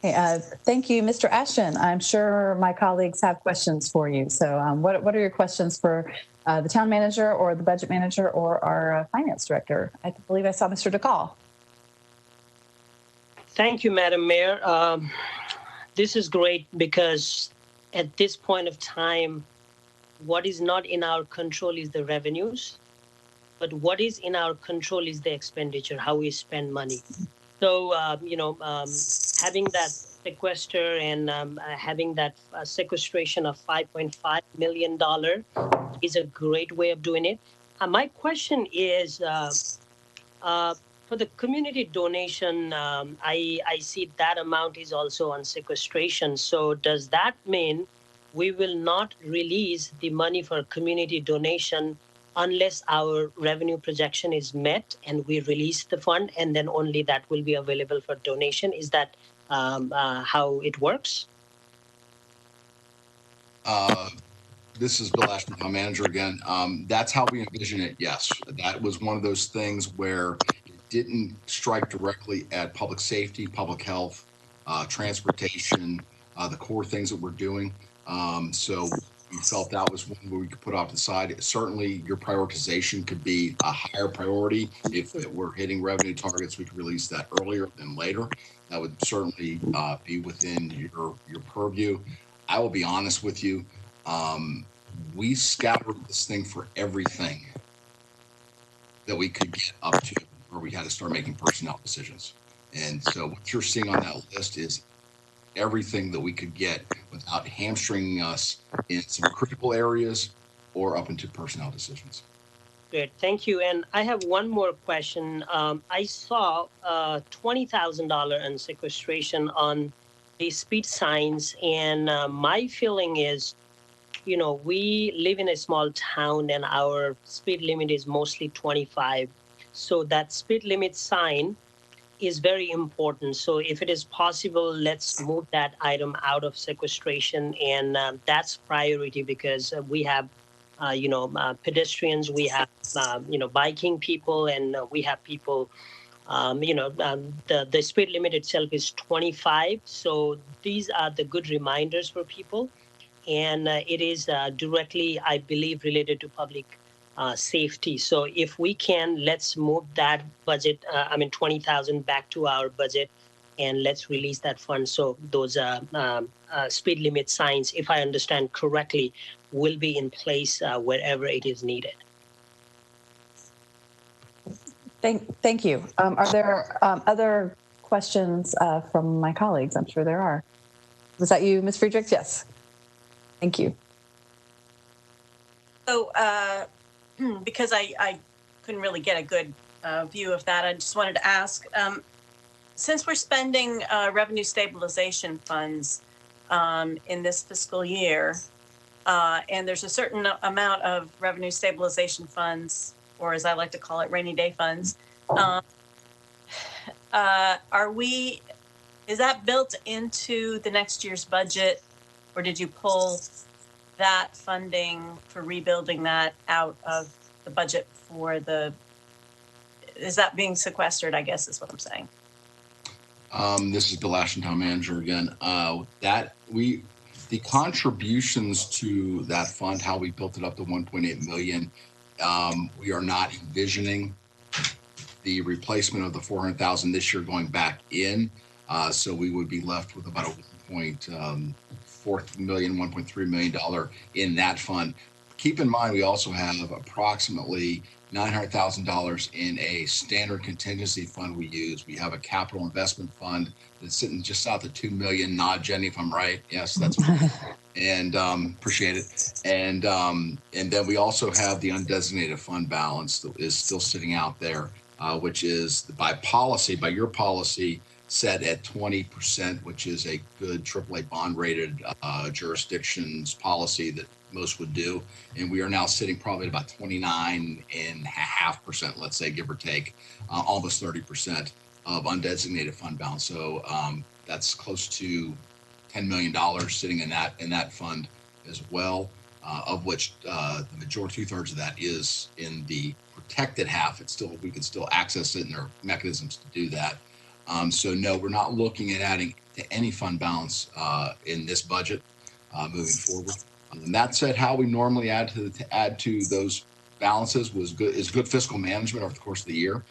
Hey, thank you, Mr. Ashton. I'm sure my colleagues have questions for you. So what are your questions for the town manager or the budget manager or our finance director? I believe I saw Mr. DeCall. Thank you, Madam Mayor. This is great because at this point of time, what is not in our control is the revenues, but what is in our control is the expenditure, how we spend money. So, having that sequester and having that sequestration of $5.5 million is a great way of doing it. My question is, for the community donation, I see that amount is also on sequestration. So does that mean we will not release the money for community donation unless our revenue projection is met and we release the fund, and then only that will be available for donation? Is that how it works? This is Bill Ashton, town manager again. That's how we envision it. Yes, that was one of those things where it didn't strike directly at public safety, public health, transportation, the core things that we're doing. So we felt that was one where we could put off to the side. Certainly, your prioritization could be a higher priority. If we're hitting revenue targets, we could release that earlier than later. That would certainly be within your purview. I will be honest with you. We scoured this thing for everything that we could get up to where we had to start making personnel decisions. And so what you're seeing on that list is everything that we could get without hamstringing us in some critical areas or up into personnel decisions. Great, thank you. And I have one more question. I saw $20,000 in sequestration on the speed signs, and my feeling is, we live in a small town and our speed limit is mostly 25. So that speed limit sign is very important. So if it is possible, let's move that item out of sequestration, and that's priority because we have pedestrians, we have biking people, and we have people. The speed limit itself is 25. So these are the good reminders for people, and it is directly, I believe, related to public safety. So if we can, let's move that budget, 20,000 back to our budget, and let's release that fund. So those speed limit signs, if I understand correctly, will be in place wherever it is needed. Thank you. Are there other questions from my colleagues? I'm sure there are. Was that you, Ms. Friedrichs? Yes. Thank you. So because I couldn't really get a good view of that, I just wanted to ask, since we're spending revenue stabilization funds in this fiscal year, and there's a certain amount of revenue stabilization funds, or as I like to call it, rainy day funds, is that built into the next year's budget, or did you pull that funding for rebuilding that out of the budget for is that being sequestered, I guess is what I'm saying? This is Bill Ashton, town manager again. The contributions to that fund, how we built it up to 1.8 million, we are not envisioning the replacement of the 400,000 this year going back in. So we would be left with about a $1.3 million in that fund. Keep in mind, we also have approximately $900,000 in a standard contingency fund we use. We have a capital investment fund that's sitting just south of 2 million. Nod, Jenny, if I'm right. Yes, that's right. And appreciate it. And then we also have the undesignated fund balance that is still sitting out there, which is by your policy, set at 20%, which is a good AAA bond rated jurisdictions policy that most would do. And we are now sitting probably at about 29.5%, let's say, give or take, almost 30% of undesignated fund balance. So that's close to $10 million sitting in that fund as well, of which the majority, 2/3 of that is in the protected half. We can still access it, and there are mechanisms to do that. So no, we're not looking at adding to any fund balance in this budget moving forward. That said, how we normally add to those balances is good fiscal management over the course of the year.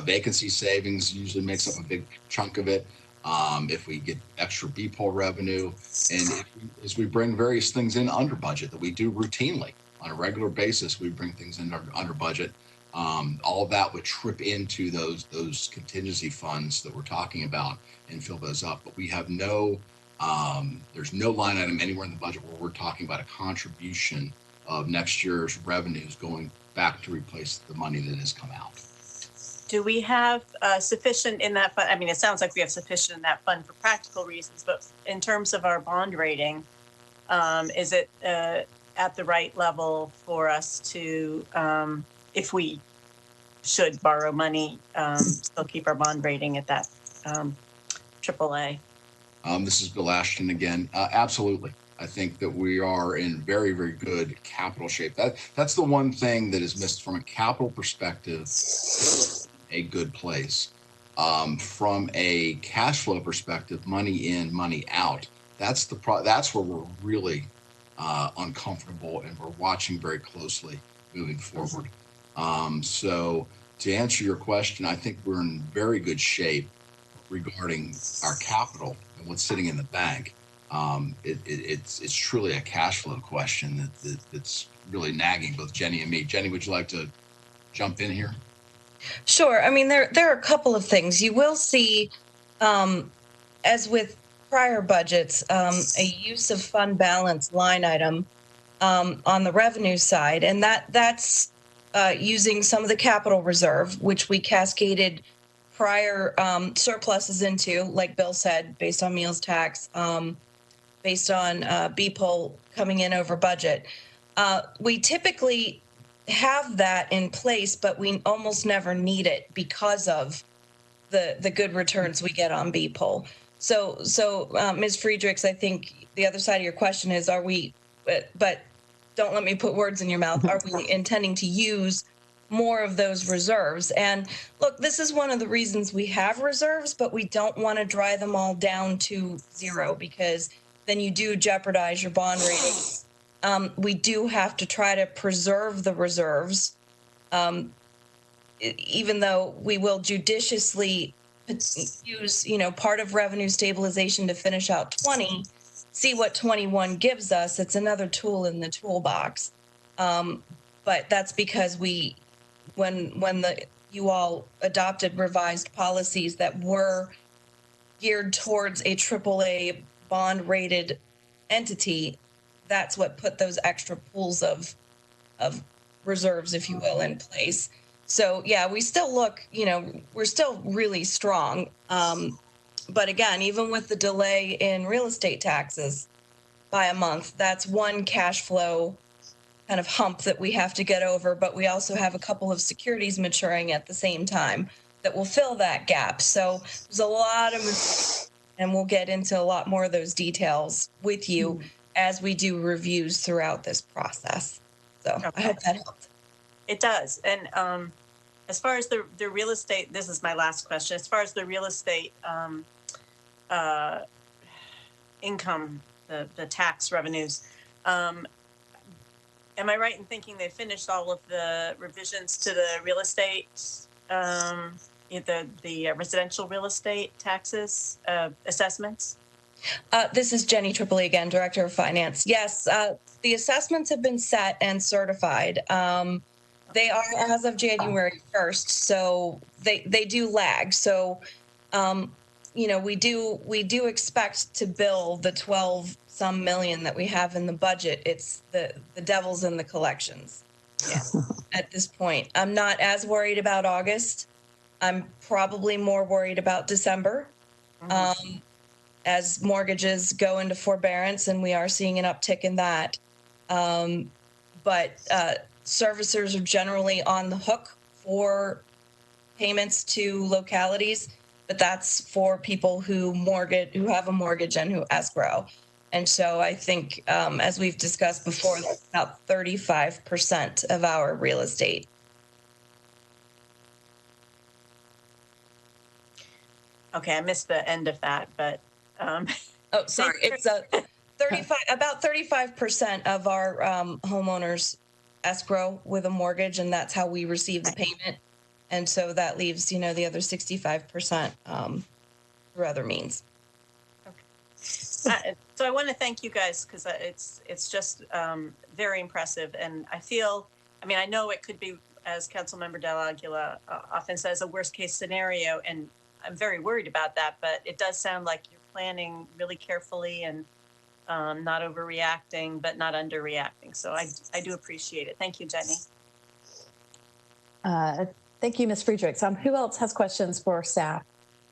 Vacancy savings usually makes up a big chunk of it. If we get extra BPOL revenue, and as we bring various things in under budget that we do routinely on a regular basis, we bring things in under budget. All of that would trip into those contingency funds that we're talking about and fill those up. But we have there's no line item anywhere in the budget where we're talking about a contribution of next year's revenues going back to replace the money that has come out. Do we have sufficient in that fund? I mean, it sounds like we have sufficient in that fund for practical reasons, but in terms of our bond rating, is it at the right level for us to, if we should borrow money, still keep our bond rating at that AAA? This is Bill Ashton again. Absolutely. I think that we are in very, very good capital shape. That's the one thing that is missed from a capital perspective, a good place. From a cash flow perspective, money in, money out, that's where we're really uncomfortable, and we're watching very closely moving forward. So to answer your question, I think we're in very good shape regarding our capital and what's sitting in the bank. It's truly a cash flow question that's really nagging both Jenny and me. Jenny, would you like to jump in here? Sure. I mean, there are a couple of things. You will see, as with prior budgets, a use of fund balance line item on the revenue side, and that's using some of the capital reserve, which we cascaded prior surpluses into, like Bill said, based on meals tax, based on BPOL coming in over budget. We typically have that in place, but we almost never need it because of the good returns we get on BPOL. So Ms. Friedrichs, I think the other side of your question is, are we, but don't let me put words in your mouth, are we intending to use more of those reserves? And look, this is one of the reasons we have reserves, but we don't want to dry them all down to zero, because then you do jeopardize your bond rating. We do have to try to preserve the reserves, even though we will judiciously use, part of revenue stabilization to finish out 20, see what 21 gives us. It's another tool in the toolbox. But that's because when you all adopted revised policies that were geared towards a AAA bond rated entity, that's what put those extra pools of reserves, if you will, in place. So yeah, we still look, we're still really strong. But again, even with the delay in real estate taxes by a month, that's one cash flow kind of hump that we have to get over. But we also have a couple of securities maturing at the same time that will fill that gap. So there's a lot of, and we'll get into a lot more of those details with you as we do reviews throughout this process. So okay. I hope that helped. It does. And as far as the real estate, this is my last question. As far as the real estate income, the tax revenues, am I right in thinking they finished all of the revisions to the real estate, the residential real estate taxes assessments? This is Jenny Tripoli again, Director of Finance. Yes, the assessments have been set and certified. They are as of January 1st, so they do lag. So, we do expect to bill the 12-some million that we have in the budget. It's the devil's in the collections. Yeah. At this point, I'm not as worried about August. I'm probably more worried about December. As mortgages go into forbearance, and we are seeing an uptick in that. But servicers are generally on the hook for payments to localities. but that's for people who have a mortgage and who escrow. And so I think, as we've discussed before, that's about 35% of our real estate. Okay, I missed the end of that, but oh, sorry, it's about 35% of our homeowners escrow with a mortgage, and that's how we receive the payment. And so that leaves, the other 65% through other means. So I want to thank you guys, because it's just very impressive. And I know it could be, as Councilmember Del Aguila often says, a worst case scenario. And I'm very worried about that, but it does sound like you're planning really carefully and not overreacting, but not underreacting. So I do appreciate it. Thank you, Jenny. Thank you, Ms. Friedrichs. Who else has questions for staff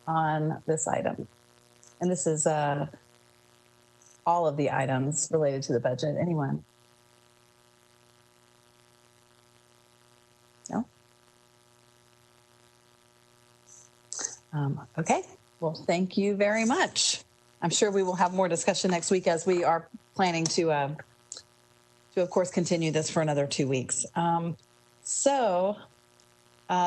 on this item? And this is all of the items related to the budget. Anyone? No? Okay. Well, thank you very much. I'm sure we will have more discussion next week, as we are planning to of course, continue this for another 2 weeks.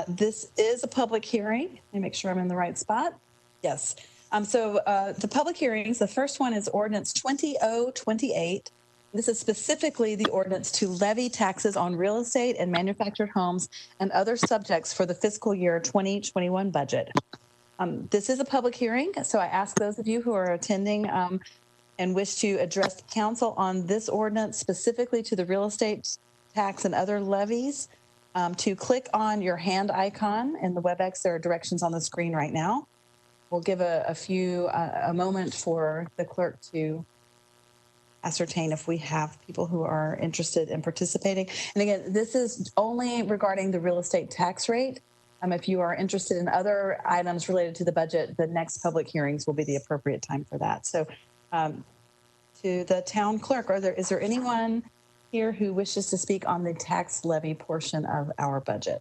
This is a public hearing. Let me make sure I'm in the right spot. Yes. The public hearings, the first one is ordinance 20028. This is specifically the ordinance to levy taxes on real estate and manufactured homes and other subjects for the fiscal year 2021 budget. This is a public hearing, so I ask those of you who are attending and wish to address the council on this ordinance specifically to the real estate tax and other levies to click on your hand icon in the WebEx. There are directions on the screen right now. We'll give a moment for the clerk to ascertain if we have people who are interested in participating. And again, this is only regarding the real estate tax rate. If you are interested in other items related to the budget, the next public hearings will be the appropriate time for that. So to the town clerk, is there anyone here who wishes to speak on the tax levy portion of our budget?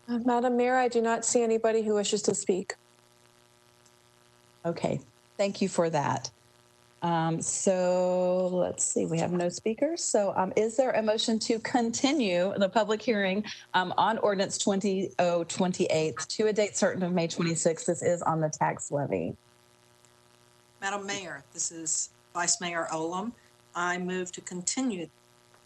Madam Mayor, I do not see anybody who wishes to speak. Okay, thank you for that. So let's see, we have no speakers. So is there a motion to continue the public hearing on ordinance 20028 to a date certain of May 26th? This is on the tax levy. Madam Mayor, this is Vice Mayor Olam. I move to continue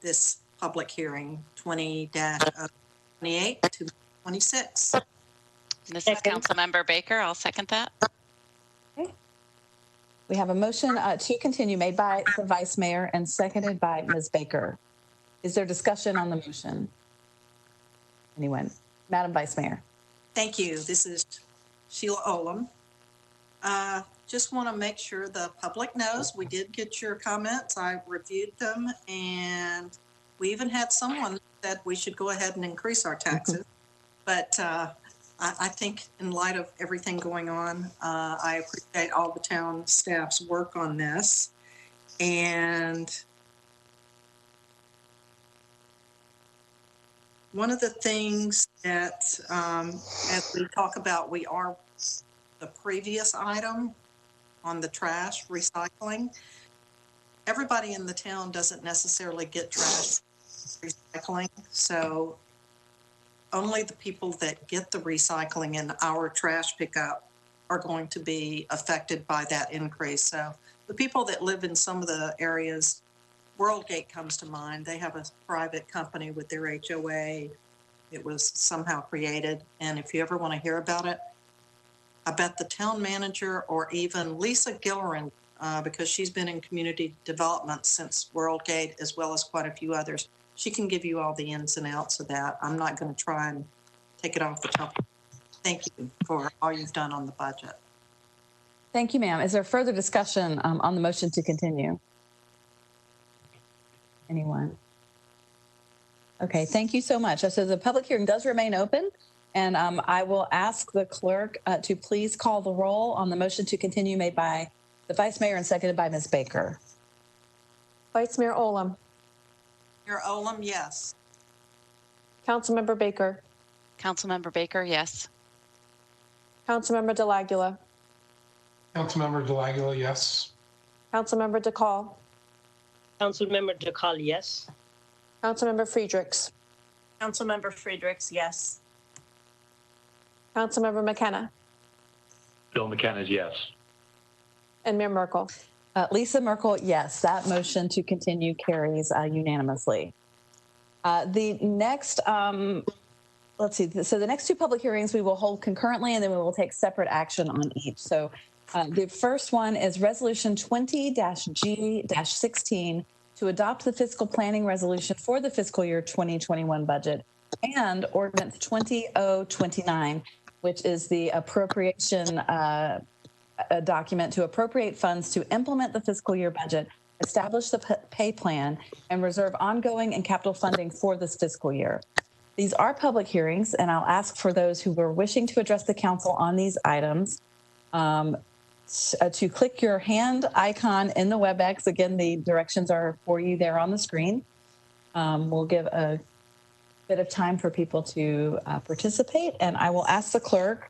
this public hearing 20-28 to 26. This is Councilmember Baker. I'll second that. Okay. We have a motion to continue made by the Vice Mayor and seconded by Ms. Baker. Is there discussion on the motion? Anyone? Madam Vice Mayor. Thank you. This is Sheila Olam. Just want to make sure the public knows we did get your comments. I reviewed them, and we even had someone that we should go ahead and increase our taxes. But I think in light of everything going on, I appreciate all the town staff's work on this. And one of the things that, as we talk about, we are the previous item on the trash recycling. Everybody in the town doesn't necessarily get trash recycling. So only the people that get the recycling in our trash pickup are going to be affected by that increase. So the people that live in some of the areas, WorldGate comes to mind. They have a private company with their HOA. It was somehow created. And if you ever want to hear about it, I bet the town manager or even Lisa Gillerin, because she's been in community development since WorldGate, as well as quite a few others, she can give you all the ins and outs of that. I'm not going to try and take it off the top. Thank you for all you've done on the budget. Thank you, ma'am. Is there further discussion on the motion to continue? Anyone? Okay, thank you so much. So the public hearing does remain open, and I will ask the clerk to please call the roll on the motion to continue made by the Vice Mayor and seconded by Ms. Baker. Vice Mayor Olam. Mayor Olam, yes. Councilmember Baker. Councilmember Baker, yes. Councilmember Delagula. Councilmember Delagula, yes. Councilmember DeCall. Councilmember DeCall, yes. Councilmember Friedrichs. Councilmember Friedrichs, yes. Councilmember McKenna. Bill McKenna is yes. And Mayor Merkel. Lisa Merkel, yes. That motion to continue carries unanimously. The next, let's see. So the next two public hearings we will hold concurrently, and then we will take separate action on each. So the first one is Resolution 20-G-16 to adopt the fiscal planning resolution for the fiscal year 2021 budget, and Ordinance 20-029, which is the appropriation a document to appropriate funds to implement the fiscal year budget, establish the pay plan, and reserve ongoing and capital funding for this fiscal year. These are public hearings, and I'll ask for those who were wishing to address the council on these items to click your hand icon in the WebEx. Again, the directions are for you there on the screen. We'll give a bit of time for people to participate, and I will ask the clerk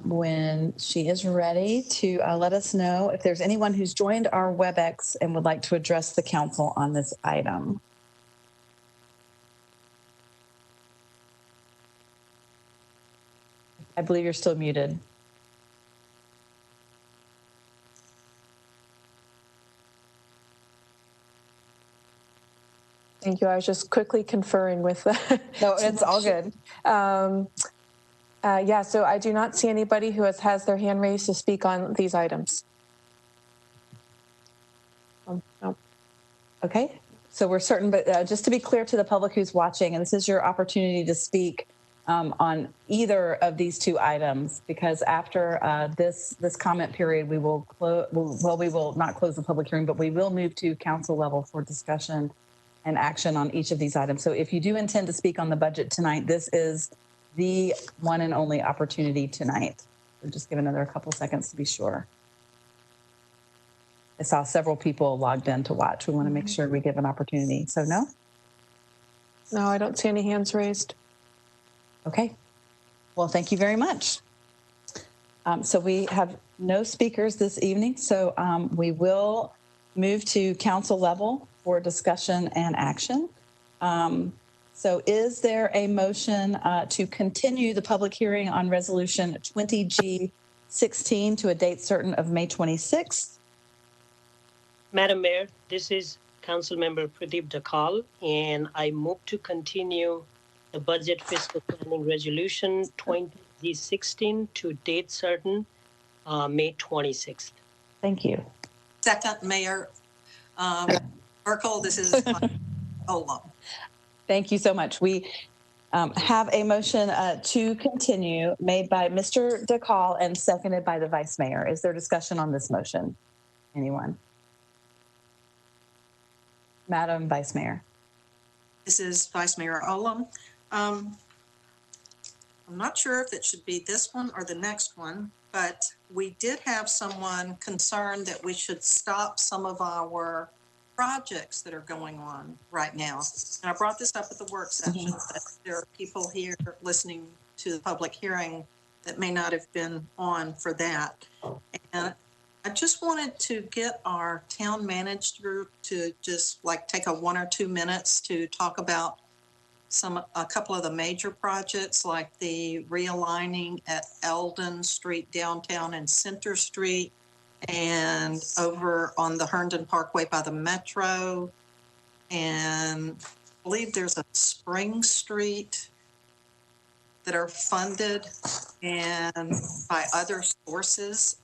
when she is ready to let us know if there's anyone who's joined our WebEx and would like to address the council on this item. I believe you're still muted. Thank you. I was just quickly conferring with. No, it's all good. Yeah, so I do not see anybody who has their hand raised to speak on these items. No. Okay, so we're certain, but just to be clear to the public who's watching, and this is your opportunity to speak on either of these two items, because after this comment period, we will we will not close the public hearing, but we will move to council level for discussion and action on each of these items. So if you do intend to speak on the budget tonight, this is the one and only opportunity tonight. So just give another couple seconds to be sure. I saw several people logged in to watch. We want to make sure we give an opportunity. So no? No, I don't see any hands raised. Okay. Well, thank you very much. So we have no speakers this evening. So we will move to council level for discussion and action. So is there a motion to continue the public hearing on Resolution 20G16 to a date certain of May 26th? Madam Mayor, this is Councilmember Pradeep Dakal, and I move to continue the budget fiscal planning resolution 20G16 to date certain May 26th. Thank you. Second, Mayor Merkel, this is Olam. Thank you so much. We have a motion to continue made by Mr. DeCall and seconded by the Vice Mayor. Is there discussion on this motion? Anyone? Madam Vice Mayor. This is Vice Mayor Olam. I'm not sure if it should be this one or the next one, but we did have someone concerned that we should stop some of our projects that are going on right now. And I brought this up at the work session, but there are people here listening to the public hearing that may not have been on for that. And I just wanted to get our town manager to just like take a 1 or 2 minutes to talk about a couple of the major projects, like the realigning at Eldon Street downtown and Center Street, and over on the Herndon Parkway by the Metro, and I believe there's a Spring Street that are funded and by other sources,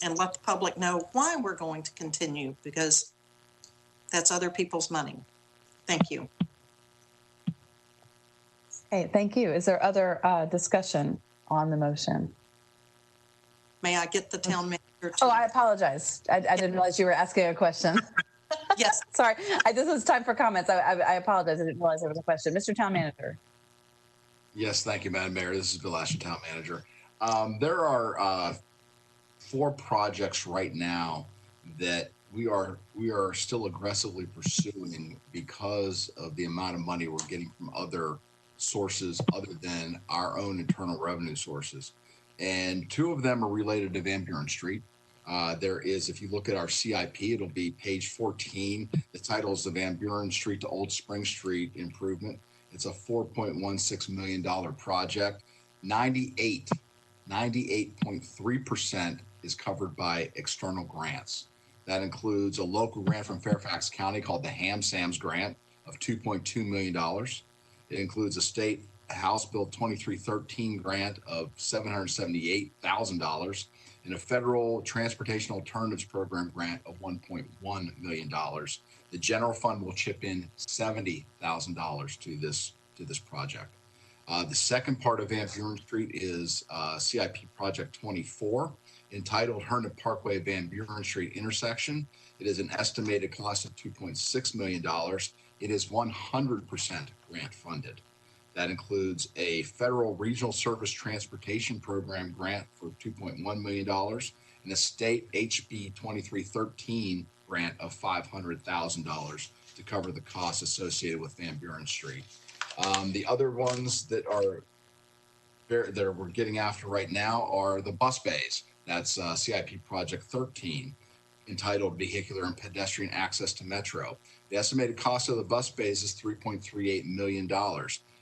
and let the public know why we're going to continue, because that's other people's money. Thank you. Hey, thank you. Is there other discussion on the motion? May I get the town manager to... Oh, I apologize. I didn't realize you were asking a question. Yes. Sorry. This was time for comments. I apologize. I didn't realize there was a question. Mr. Town Manager. Yes, thank you, Madam Mayor. This is Bill Ashton, Town Manager. There are 4 projects right now that we are still aggressively pursuing because of the amount of money we're getting from other sources other than our own internal revenue sources. and 2 of them are related to Van Buren Street. There is, if you look at our CIP, it'll be page 14. The title is the Van Buren Street to Old Spring Street improvement. It's a $4.16 million project. 98.3% is covered by external grants. That includes a local grant from Fairfax County called the Ham Sams Grant of $2.2 million. It includes a state House Bill 2313 grant of $778,000 and a federal Transportation Alternatives Program grant of $1.1 million. The general fund will chip in $70,000 to this project. The second part of Van Buren Street is CIP Project 24, entitled Herndon Parkway Van Buren Street intersection. It is an estimated cost of $2.6 million. It is 100% grant funded. That includes a federal Regional Service Transportation Program grant for $2.1 million and a state HB 2313 grant of $500,000 to cover the costs associated with Van Buren Street. The other ones that we're getting after right now are the bus bays. That's CIP Project 13, entitled Vehicular and Pedestrian Access to Metro. The estimated cost of the bus bays is $3.38 million.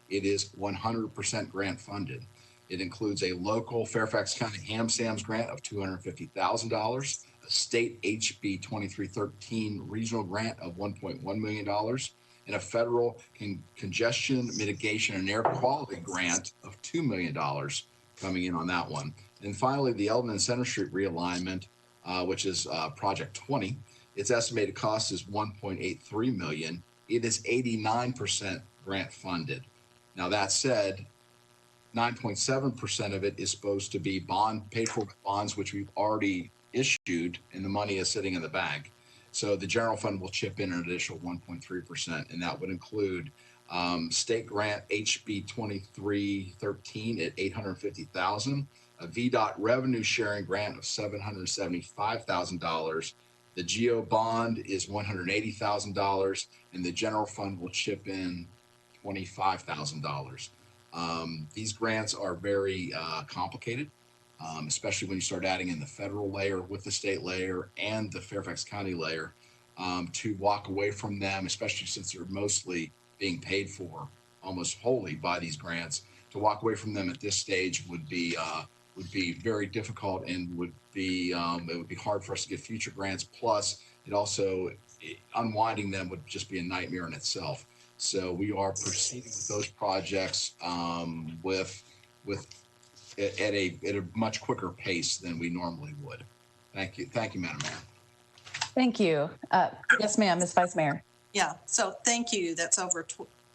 It is 100% grant funded. It includes a local Fairfax County Ham Sams grant of $250,000, a state HB 2313 regional grant of $1.1 million, and a federal congestion mitigation and air quality grant of $2 million coming in on that one. And finally, the Eldon and Center Street realignment, which is Project 20. Its estimated cost is $1.83 million. It is 89% grant funded. Now, that said, 9.7% of it is supposed to be paid for bonds, which we've already issued, and the money is sitting in the bank. So the general fund will chip in an additional 1.3%, and that would include state grant HB 2313 at $850,000, a VDOT revenue sharing grant of $775,000. The GEO bond is $180,000, and the general fund will chip in $25,000. These grants are very complicated, especially when you start adding in the federal layer with the state layer and the Fairfax County layer. To walk away from them, especially since they're mostly being paid for almost wholly by these grants, to walk away from them at this stage would be very difficult, and it would be hard for us to get future grants. Plus, unwinding them would just be a nightmare in itself. So we are proceeding with those projects at a much quicker pace than we normally would. Thank you, Madam Mayor. Thank you. Yes, ma'am, Ms. Vice Mayor. Yeah, so thank you. That's over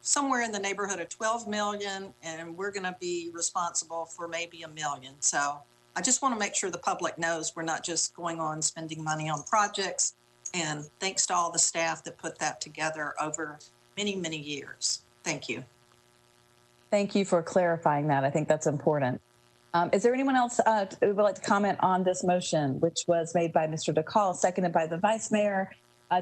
somewhere in the neighborhood of 12 million, and we're going to be responsible for maybe $1 million. So I just want to make sure the public knows we're not just going on spending money on projects. And thanks to all the staff that put that together over many, many years. Thank you. Thank you for clarifying that. I think that's important. Is there anyone else who would like to comment on this motion, which was made by Mr. DeCall, seconded by the Vice Mayor,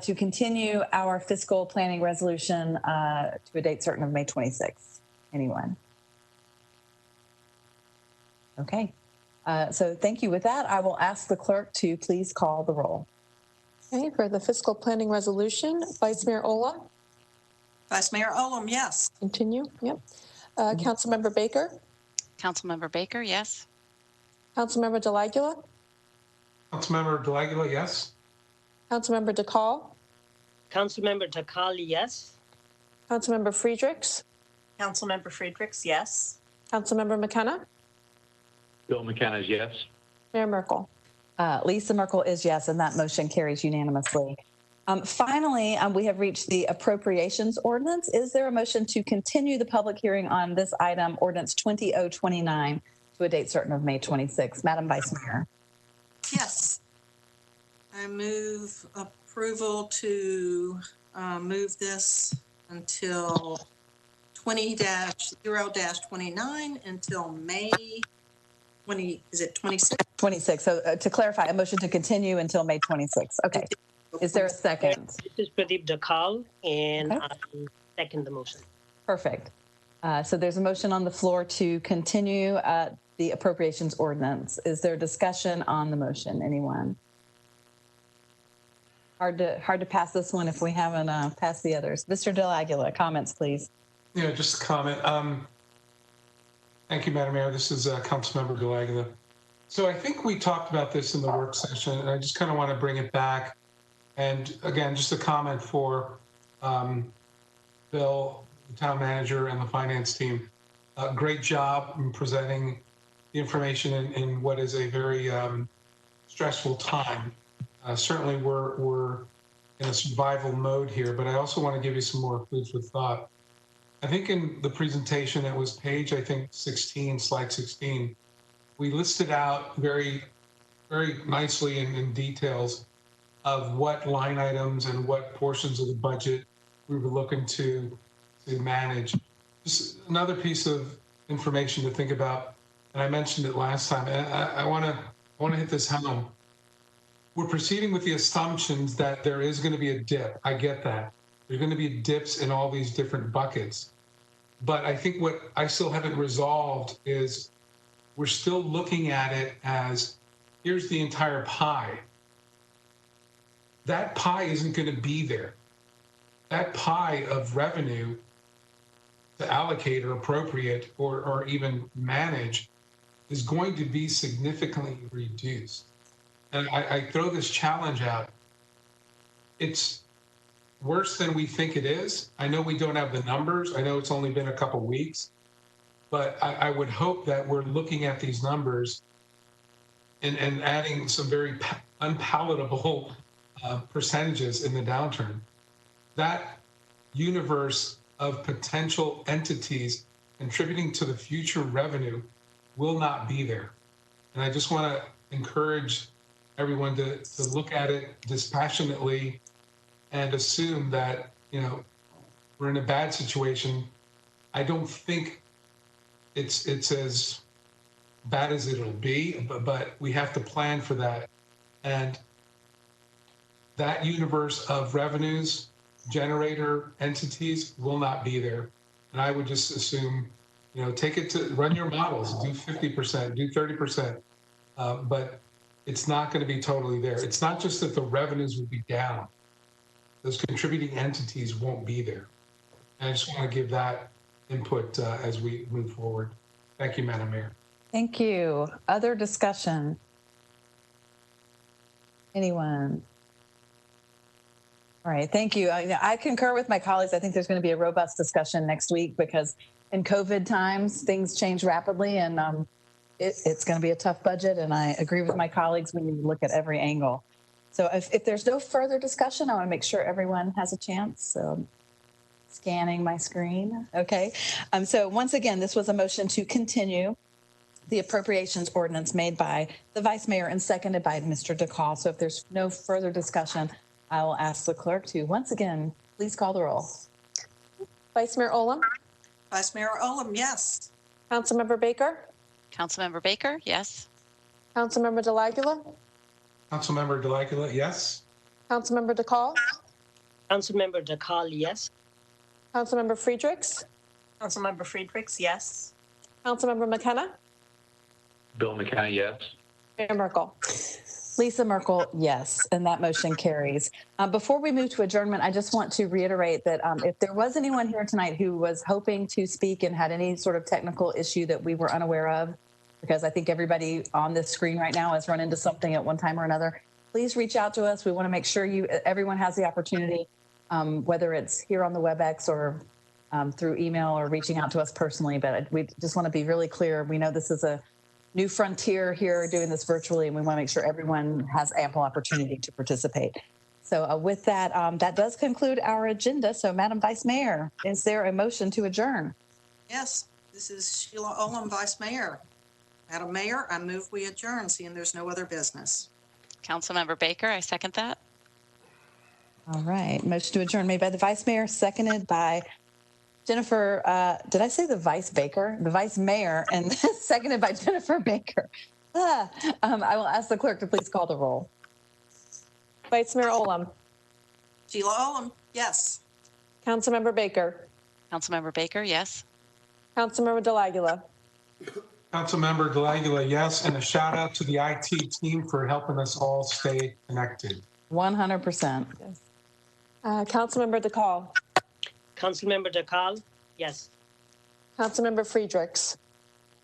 to continue our fiscal planning resolution to a date certain of May 26th? Anyone? Okay. So thank you. With that, I will ask the clerk to please call the roll. Okay, for the fiscal planning resolution, Vice Mayor Ola. Vice Mayor Olem, yes. Continue. Yep. Councilmember Baker. Councilmember Baker, yes. Councilmember Delagula. Councilmember Delagula, yes. Councilmember DeCall. Councilmember Takali, yes. Councilmember Friedrichs. Councilmember Friedrichs, yes. Councilmember McKenna. Bill McKenna is yes. Mayor Merkel. Lisa Merkel is yes, and that motion carries unanimously. Finally, we have reached the appropriations ordinance. Is there a motion to continue the public hearing on this item, ordinance 20029, to a date certain of May 26th? Madam Vice Mayor. Yes. I move approval to move this until 20-0-29 until May 20, is it 26? 26. So to clarify, a motion to continue until May 26th. Okay. Is there a second? This is Pradeep Dakal, and Okay. I second the motion. Perfect. So there's a motion on the floor to continue the appropriations ordinance. Is there discussion on the motion? Anyone? Hard to pass this one if we haven't passed the others. Mr. Del Aguila, comments, please. Yeah, just a comment. Thank you, Madam Mayor. This is Councilmember Del Aguila. So I think we talked about this in the work session, and I just kind of want to bring it back. And again, just a comment for Bill, the town manager, and the finance team. Great job in presenting the information in what is a very stressful time. Certainly we're in a survival mode here, but I also want to give you some more food for thought. I think in the presentation, it was page, I think 16, slide 16, we listed out very, very nicely and in details of what line items and what portions of the budget we were looking to manage. Just another piece of information to think about, and I mentioned it last time, and I want to hit this home. We're proceeding with the assumptions that there is going to be a dip. I get that. There's going to be dips in all these different buckets. But I think what I still haven't resolved is we're still looking at it as, here's the entire pie. That pie isn't going to be there. That pie of revenue to allocate or appropriate or even manage is going to be significantly reduced. And I throw this challenge out. It's worse than we think it is. I know we don't have the numbers. I know it's only been a couple weeks, but I would hope that we're looking at these numbers and adding some very unpalatable percentages in the downturn. That universe of potential entities contributing to the future revenue will not be there. And I just want to encourage everyone to look at it dispassionately and assume that, you know, we're in a bad situation. I don't think it's as bad as it'll be, but we have to plan for that. And that universe of revenues, generator entities will not be there. And I would just assume, you know, take it to run your models, do 50%, do 30%, but it's not going to be totally there. It's not just that the revenues will be down. Those contributing entities won't be there. And I just want to give that input as we move forward. Thank you, Madam Mayor. Thank you. Other discussion? Anyone? All right, thank you. I concur with my colleagues. I think there's going to be a robust discussion next week because in COVID times, things change rapidly and it's going to be a tough budget. And I agree with my colleagues. We need to look at every angle. So if there's no further discussion, I want to make sure everyone has a chance. So scanning my screen. Okay. So once again, this was a motion to continue the appropriations ordinance made by the Vice Mayor and seconded by Mr. DeCall. So if there's no further discussion, I will ask the clerk to once again, please call the roll. Vice Mayor Olem? Vice Mayor Olem, yes. Councilmember Baker? Councilmember Baker, yes. Councilmember Del Aguila? Councilmember Del Aguila, yes. Councilmember DeCall? Councilmember DeCall, yes. Councilmember Friedrichs? Councilmember Friedrichs, yes. Councilmember McKenna? Bill McKenna, yes. Mayor Merkel? Lisa Merkel, yes, and that motion carries. Before we move to adjournment, I just want to reiterate that if there was anyone here tonight who was hoping to speak and had any sort of technical issue that we were unaware of, because I think everybody on this screen right now has run into something at one time or another, please reach out to us. We want to make sure everyone has the opportunity, whether it's here on the WebEx or through email or reaching out to us personally. But we just want to be really clear. We know this is a new frontier here doing this virtually, and we want to make sure everyone has ample opportunity to participate. So with that, that does conclude our agenda. So Madam Vice Mayor, is there a motion to adjourn? Yes, this is Sheila Olem, Vice Mayor. Madam Mayor, I move we adjourn, seeing there's no other business. Councilmember Baker, I second that. All right, motion to adjourn made by the Vice Mayor, seconded by Jennifer, did I say the Vice Baker? The Vice Mayor, and seconded by Jennifer Baker. I will ask the clerk to please call the roll. Vice Mayor Olem? Sheila Olem, yes. Councilmember Baker? Councilmember Baker, yes. Councilmember Delagula. Councilmember Delagula, yes, and a shout out to the IT team for helping us all stay connected. 100%. Yes. Councilmember DeCall. Councilmember DeCall, yes. Councilmember Friedrichs.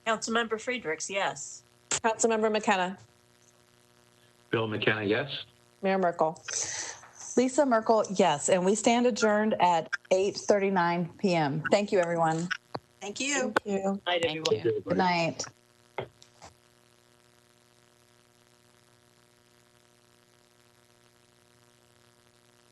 Councilmember Friedrichs, yes. Councilmember McKenna. Bill McKenna, yes. Mayor Merkel. Lisa Merkel, yes. And we stand adjourned at 8:39 p.m. Thank you, everyone. Thank you. Thank you. Night, Thank everyone. you. Good night.